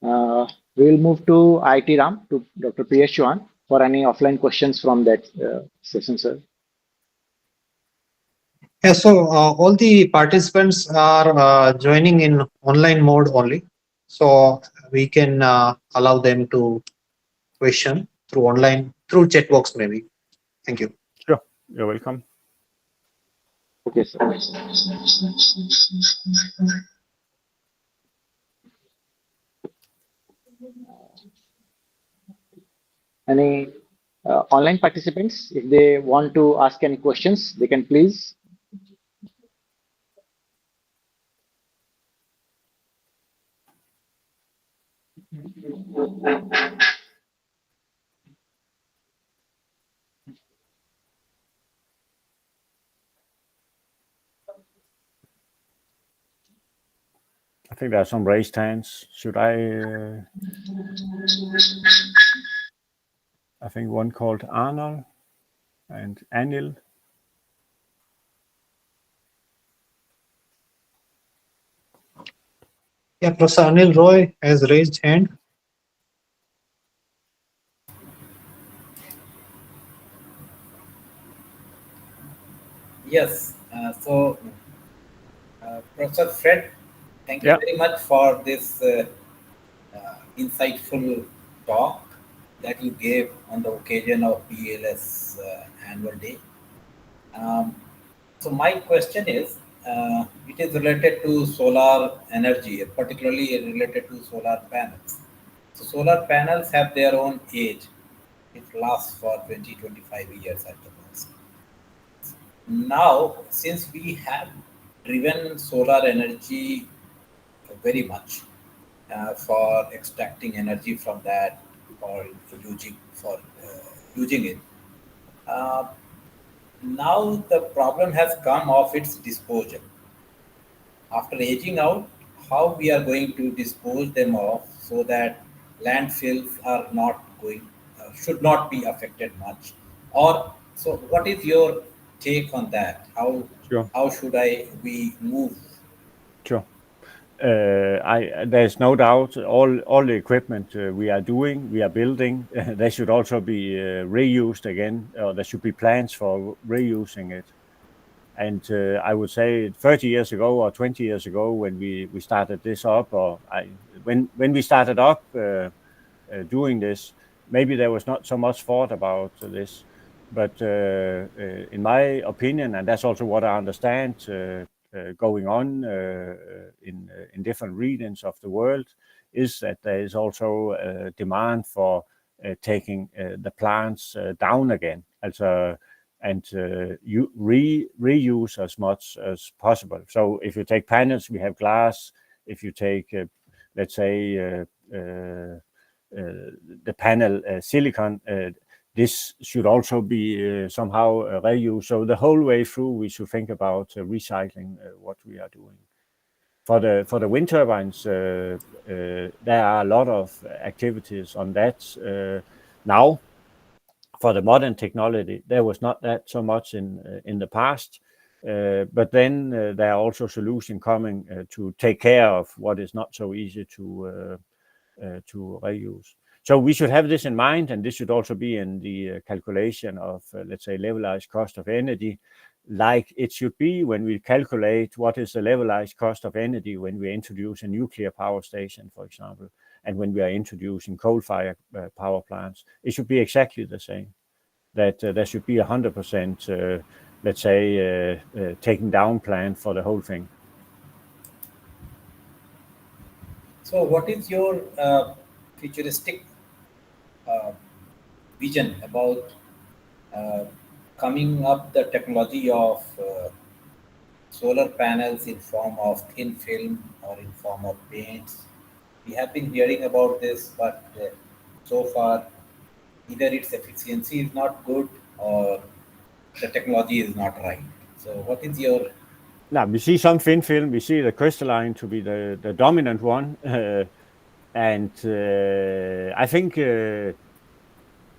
We will move to ITRAM, to Dr. Priyesh Chauhan, for any offline questions from that session, sir. Yeah, so all the participants are joining in online mode only, so we can allow them to question through online, through chat box maybe. Thank you. Sure, you're welcome. Okay, sir. Any online participants, if they want to ask any questions, they can please. I think there are some raised hands. Should I? I think one called Arnold and Anil. Yeah, Professor Anil Roy has raised hand. Yes. Professor Fred, thank you very much for this insightful talk that you gave on the occasion of PELS annual day. So my question is, it is related to solar energy, particularly related to solar panels. So solar panels have their own age. It lasts for 20, 25 years at the most. Now, since we have driven solar energy very much for extracting energy from that or using it, uh, now the problem has come of its disposal. After aging out, how we are going to dispose them off so that landfills are not going, should not be affected much. Or so, what is your take on that? Sure. How should we move? Sure. There's no doubt all the equipment we are building, they should also be reused again, or there should be plans for reusing it. And I would say 30 years ago or 20 years ago when we started this up, or when we started up doing this, maybe there was not so much thought about this. But in my opinion, and that's also what I understand going on in different regions of the world, is that there is also a demand for taking the plants down again. And you reuse as much as possible. So if you take panels, we have glass. If you take, let's say, the panel silicon, this should also be somehow reused. So the whole way through, we should think about recycling what we are doing. For the wind turbines, there are a lot of activities on that now. For the modern technology, there was not that so much in the past, but then there are also solutions coming to take care of what is not so easy to reuse. So we should have this in mind, and this should also be in the calculation of, let's say, levelized cost of energy, like it should be when we calculate what is the levelized cost of energy when we introduce a nuclear power station, for example, and when we are introducing coal-fired power plants. It should be exactly the same, that there should be 100%, let's say, taking down plan for the whole thing. So what is your futuristic vision about coming up the technology of solar panels in form of thin film or in form of paints? We have been hearing about this, but so far either its efficiency is not good or the technology is not right. So what is your... Now, we see some thin film, we see the crystalline to be the dominant one. And I think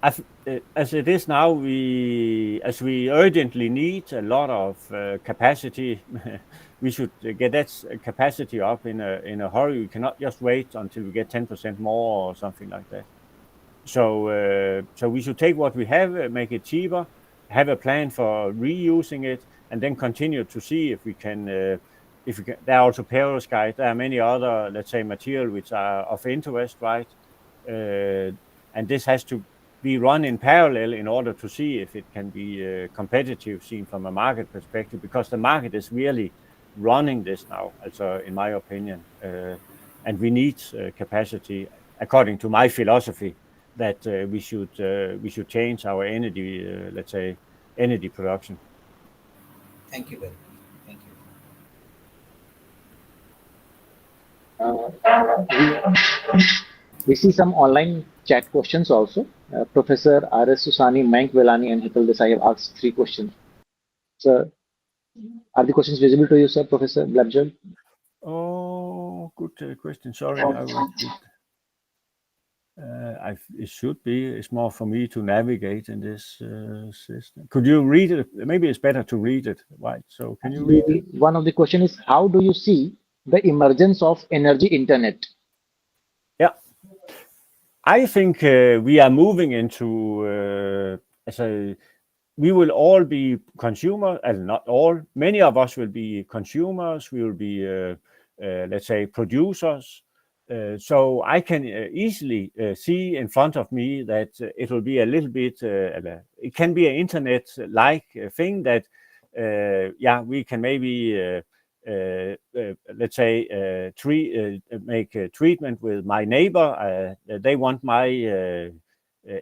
as it is now, as we urgently need a lot of capacity, we should get that capacity up in a hurry. We cannot just wait until we get 10% more or something like that. So we should take what we have, make it cheaper, have a plan for reusing it, and then continue to see if we can. There are also perovskite. There are many other, let's say, material which are of interest, right? And this has to be run in parallel in order to see if it can be competitive, seen from a market perspective, because the market is really running this now, also in my opinion, and we need capacity according to my philosophy. that we should change our energy, let's say, energy production. Thank you very much. Thank you. We see some online chat questions also. Professor R.S. Susani, Mayank Velani, and Hital Desai have asked 3 questions. Sir, are the questions visible to you, sir, Professor Blaabjerg? Oh, good question. Sorry, I was it should be. It's more for me to navigate in this system. Could you read it? Maybe it's better to read it. Right. So can you read it? One of the question is, how do you see the emergence of energy internet? Yeah. I think we are moving into, we will all be consumers, and not all, many of us will be consumers, we will be, let's say, producers. So I can easily see in front of me that it will be a little bit, it can be an internet-like thing that, we can maybe, let's say, make a treatment with my neighbor. They want my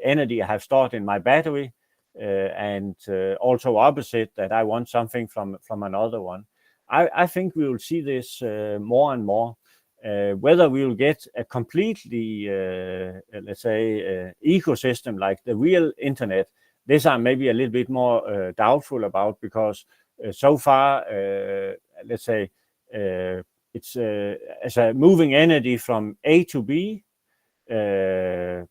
energy I have stored in my battery, and also opposite, that I want something from another one. I think we will see this more and more. Whether we will get a completely, let's say, ecosystem like the real internet, this I'm maybe a little bit more doubtful about, because so far, let's say, it's as a moving energy from A to B can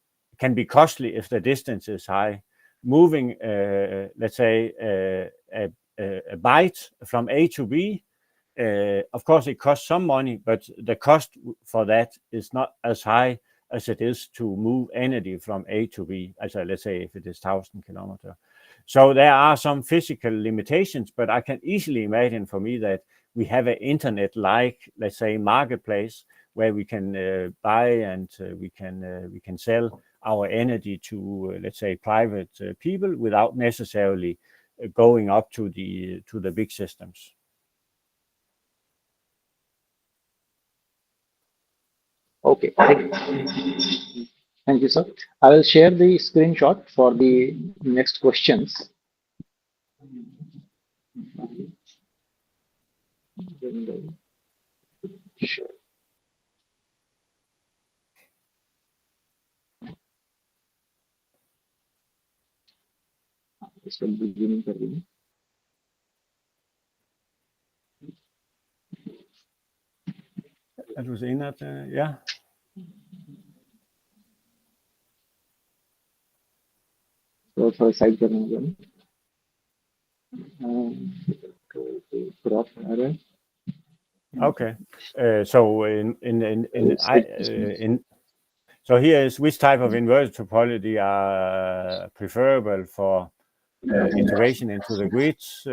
be costly if the distance is high. Moving, let's say, a byte from A to B, of course, it costs some money, but the cost for that is not as high as it is to move energy from A to B, as let's say if it is 1,000 kilometers. So there are some physical limitations, but I can easily imagine for me that we have an internet-like, let's say, marketplace where we can buy and we can sell our energy to, let's say, private people without necessarily going up to the big systems. Okay, thank you, sir. I will share the screenshot for the next questions. Sure. This will be beginning for you. That was in that, yeah. So for side Okay. So so here is which type of inverter topology are preferable for integration into the grids,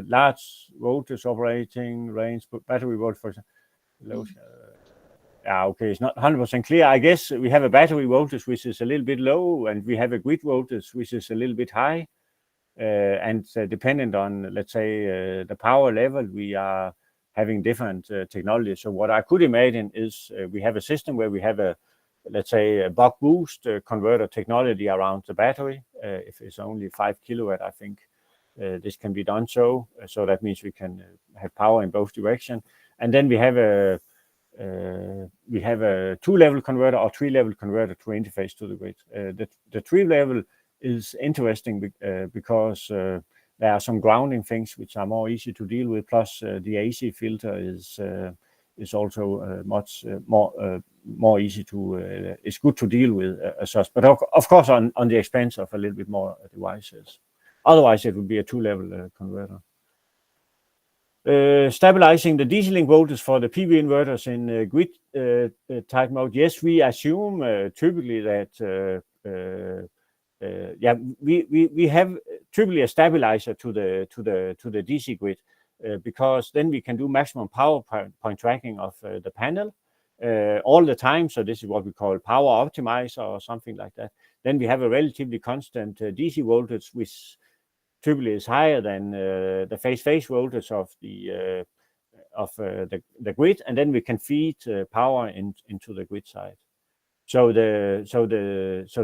large voltage operating range, battery voltage, for example. Okay, it's not 100% clear. I guess we have a battery voltage which is a little bit low, and we have a grid voltage which is a little bit high, and dependent on, let's say, the power level, we are having different technologies. So what I could imagine is we have a system where we have a, let's say, a buck boost converter technology around the battery. If it's only 5 kilowatt, I think this can be done. So that means we can have power in both directions. And then we have a 2-level converter or 3-level converter to interface to the grid. The 3-level is interesting because there are some grounding things which are more easy to deal with. Plus, the AC filter is also much more easy to. It's good to deal with as such, but of course on the expense of a little bit more devices. Otherwise, it would be a 2-level converter. Stabilizing the DC link voltage for the PV inverters in grid type mode. Yes, we assume typically that we have typically a stabilizer to the DC grid because then we can do maximum power point tracking of the panel all the time. So this is what we call power optimizer or something like that. Then we have a relatively constant DC voltage, which typically is higher than the phase voltage of the grid, and then we can feed power into the grid side. So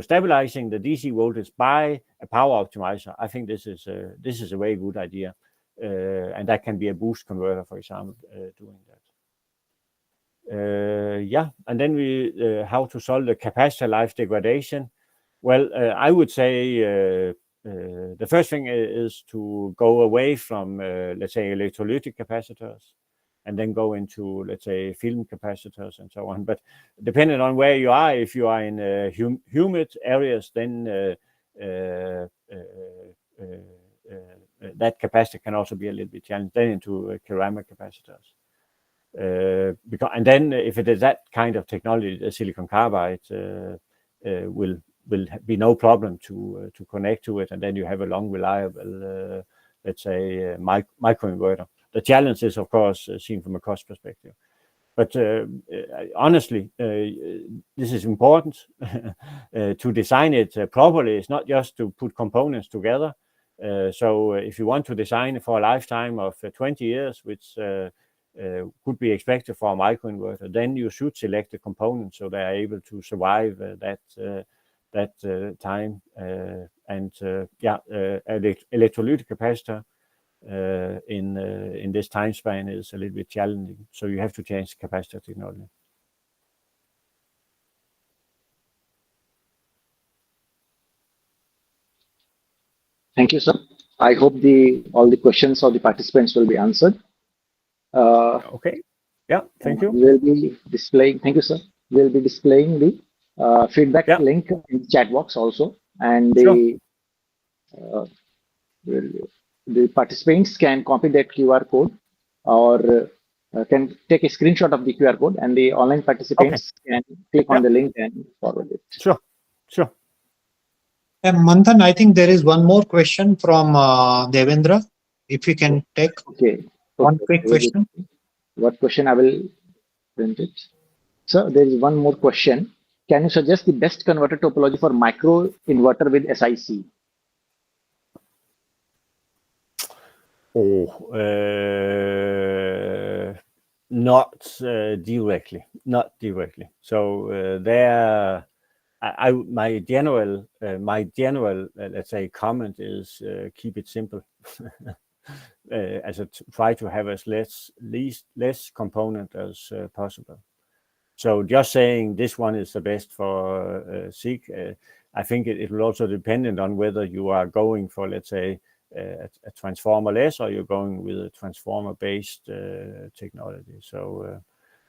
stabilizing the DC voltage by a power optimizer, I think this is a very good idea, and that can be a boost converter, for example, doing that. Yeah, and then how to solve the capacitor life degradation. Well, I would say the first thing is to go away from, let's say, electrolytic capacitors, and then go into, let's say, film capacitors and so on. But depending on where you are, if you are in humid areas, then that capacitor can also be a little bit challenged. Then into ceramic capacitors. And then if it is that kind of technology, the silicon carbide will be no problem to connect to it, and then you have a long, reliable, let's say, microinverter. The challenge is, of course, seen from a cost perspective. But honestly, this is important to design it properly. It's not just to put components together. So if you want to design for a lifetime of 20 years, which could be expected for a microinverter, then you should select the components so they are able to survive that time. Electrolytic capacitor in this time span is a little bit challenging. So you have to change capacitor technology. Thank you, sir. I hope all the questions of the participants will be answered. Okay. Yeah, thank you. We'll be displaying, thank you, sir. We'll be displaying the feedback link in the chat box also. And the participants can copy that QR code or can take a screenshot of the QR code, and the online participants can click on the link and forward it. Sure. Manthan, I think there is one more question from Devendra. If you can take one quick question. What question? I will print it. So there is one more question. Can you suggest the best converter topology for micro inverter with SiC? Not directly. So my general let's say comment is keep it simple. Try to have as less component as possible. So just saying this one is the best for SiC, I think it will also depend on whether you are going for, let's say, a transformer-less, or you're going with a transformer-based technology. So,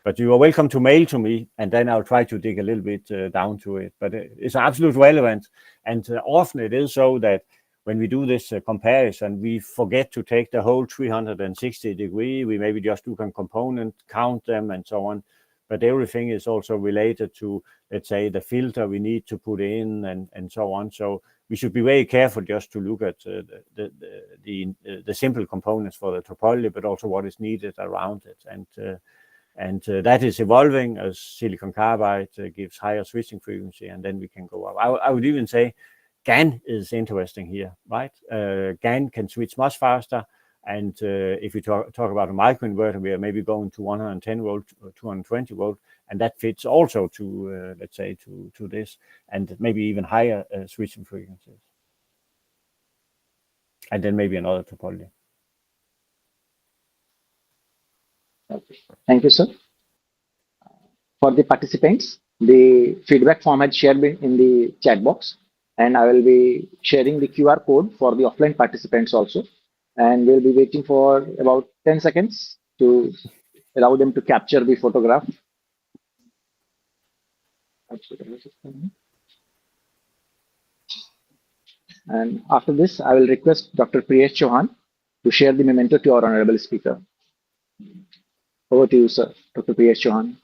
but you are welcome to mail to me, and then I'll try to dig a little bit down to it. But it's absolutely relevant, and often it is so that when we do this comparison, we forget to take the whole 360 degree. We maybe just do a component, count them, and so on. But everything is also related to, let's say, the filter we need to put in, and so on. So we should be very careful just to look at the simple components for the topology, but also what is needed around it. And that is evolving as silicon carbide gives higher switching frequency, and then we can go up. I would even say GaN is interesting here, right? GaN can switch much faster. And if we talk about a microinverter, we are maybe going to 110 volt or 220 volt, and that fits also to, let's say, to this, and maybe even higher switching frequencies. And then maybe another topology. Okay. Thank you, sir. For the participants, the feedback format shared in the chat box, and I will be sharing the QR code for the offline participants also. And we'll be waiting for about 10 seconds to allow them to capture the photograph. And after this, I will request Dr. Priyesh Chauhan to share the memento to our honorable speaker. Over to you, sir, Dr. Priyesh Chauhan.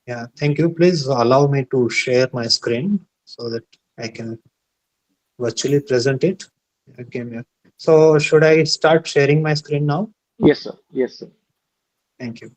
Yeah, thank you. Please allow me to share my screen so that I can virtually present it. Okay. So should I start sharing my screen now? Yes, sir. Yes, sir. Thank you.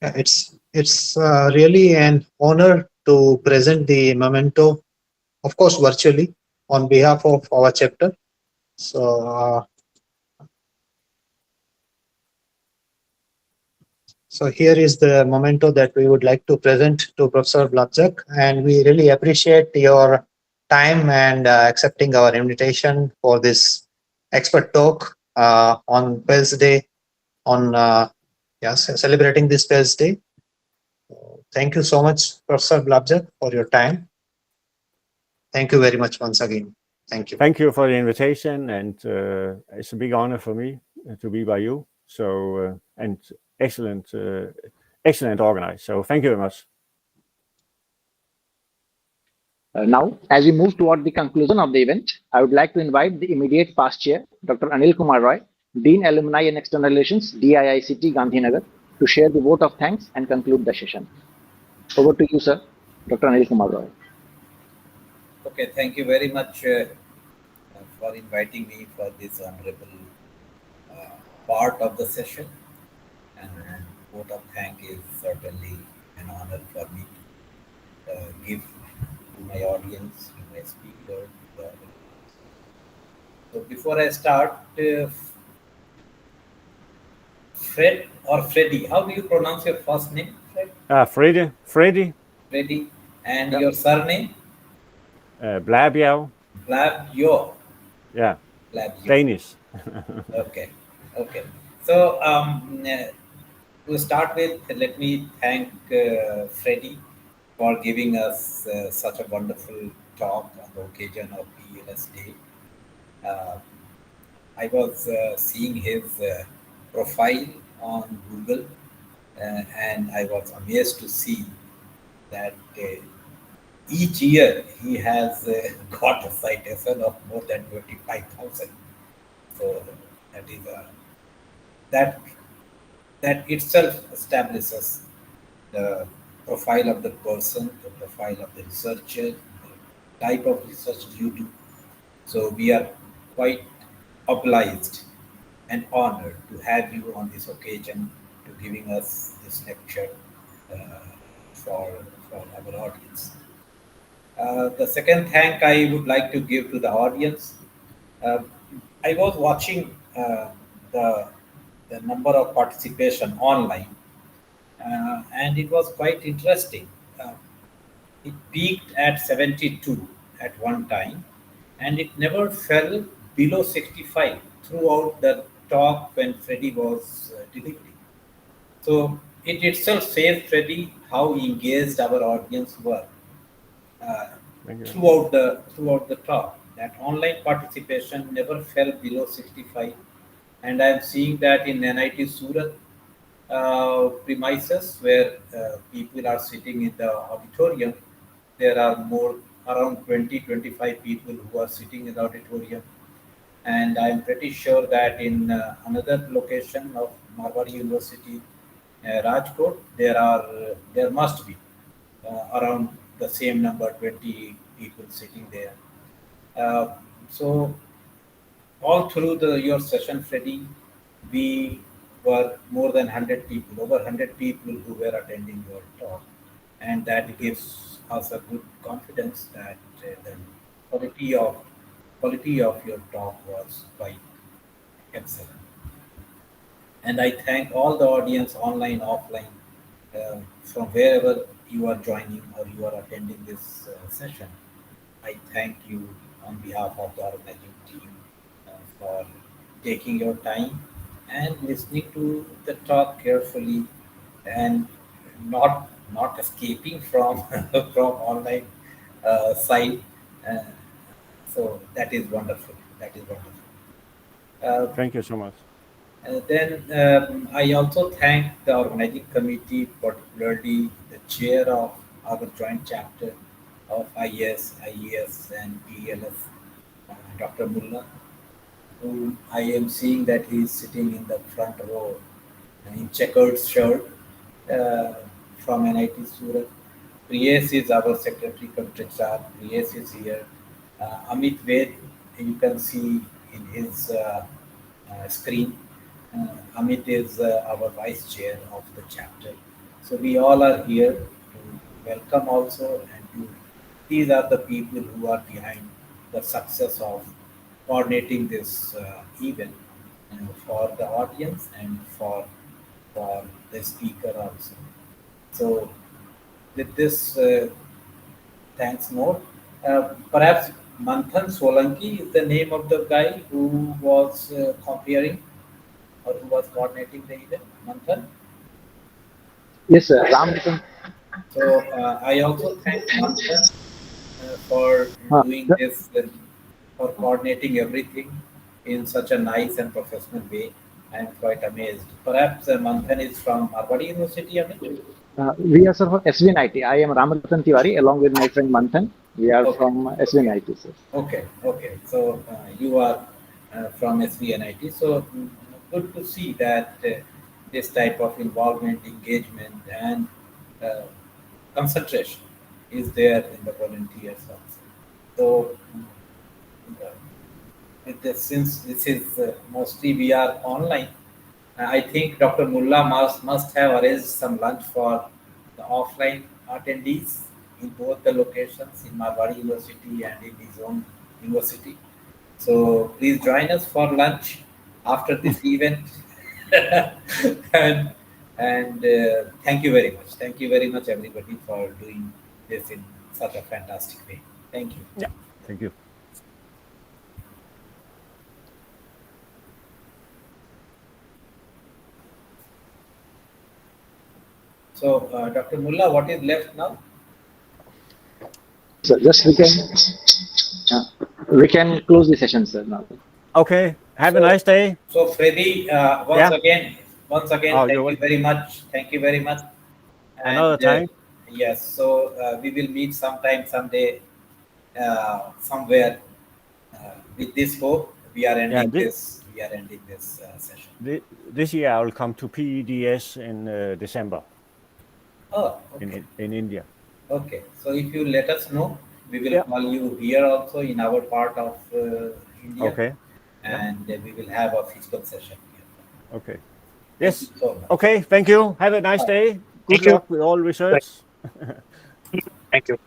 It's really an honor to present the memento, of course, virtually on behalf of our chapter. So here is the memento that we would like to present to Professor Blaabjerg, and we really appreciate your time and accepting our invitation for this expert talk on PELS Day, on celebrating this PELS Day. Thank you so much, Professor Blaabjerg, for your time. Thank you very much once again. Thank you. Thank you for the invitation, and it's a big honor for me to be by you. So and excellent organized. So thank you very much. Now, as we move toward the conclusion of the event, I would like to invite the immediate past chair, Dr. Anil Kumar Roy, Dean Alumni and External Relations, DIICT Gandhinagar, to share the vote of thanks and conclude the session. Over to you, sir, Dr. Anil Kumar Roy. Okay, thank you very much for inviting me for this honorable part of the session. And vote of thank is certainly an honor for me to give to my audience, to my speaker. So before I start, Fred or Frede, how do you pronounce your first name, Fred? Frede. Frede. And Yep. your surname? Blaabjerg. Blaabjerg. Yeah. Blaabjerg. Danish. Okay. So to start with, let me thank Frede for giving us such a wonderful talk on the occasion of PELS Day. I was seeing his profile on Google, and I was amazed to see that each year he has got a citation of more than 25,000. So that is that itself establishes the profile of the person, the profile of the researcher, the type of research you do. So we are quite obliged and honored to have you on this occasion to giving us this lecture for our audience. The second thank I would like to give to the audience. I was watching the number of participation online, and it was quite interesting. It peaked at 72 at one time, and it never fell below 65 throughout the talk when Frede was delivering. So it itself says Frede how engaged our audience were throughout the talk. That online participation never fell below 65, and I am seeing that in NIT Surat premises where people are sitting in the auditorium. There are more around 20-25 people who are sitting in the auditorium, and I am pretty sure that in another location of Marwari University, Rajkot, there must be around the same number, 20 people sitting there. So all through your session, Frede, we were more than 100 people, over 100 people who were attending your talk, and that gives us a good confidence that the quality of your talk was quite excellent. And I thank all the audience, online, offline, from wherever you are joining or you are attending this session. I thank you on behalf of the organizing team for taking your time and listening to the talk carefully and not escaping from from online side. Uh, so that is wonderful. That is wonderful. Thank you so much. Then I also thank the organizing committee, particularly the chair of our joint chapter of IES, IES, and PELS, Dr. Mullah, whom I am seeing that he is sitting in the front row in checkered shirt from NIT Surat. Priyes is our secretary contractor. Priyes is here. Amit Ved, you can see in his screen. Amit is our vice chair of the chapter. So we all are here to welcome also, and these are the people who are behind the success of coordinating this event, for the audience and for the speaker also. So with this thanks note, perhaps Manthan Solanki is the name of the guy who was comparing or who was coordinating the event. Manthan. Yes, sir. Ram. So I also thank Manthan for doing this, for coordinating everything in such a nice and professional way. I am quite amazed. Perhaps Manthan is from Marwadi University, Amit? We are, sir, from SVNIT. I am Ramaratan Tiwari along with my friend Manthan. We are from SVNIT, sir. Okay, okay. So you are from SVNIT. So good to see that this type of involvement, engagement, and uh, concentration is there in the volunteers also. So with this, since this is mostly we are online, I think Dr. Mullah must have arranged some lunch for the offline attendees in both the locations, in Marwari University and in his own university. So please join us for lunch after this event. and thank you very much. Thank you very much, everybody, for doing this in such a fantastic way. Thank you. Yeah, thank you. So, Dr. Mullah, what is left now? So just we can close the session, sir, now. Okay, have a nice day. So, Frede, once again, Oh, thank you very much. Thank you very much. Another time. Yes, so we will meet sometime, someday, somewhere. With this hope, we are ending this. We are ending this session. This year, I will come to PEDS in December. Oh, okay. In India. Okay, so if you let us know, we will call you here also in our part of India. Okay. And we will have a physical session here. Okay. Yes. So okay. Thank you. Have a nice day. Good luck with all research. Thank you.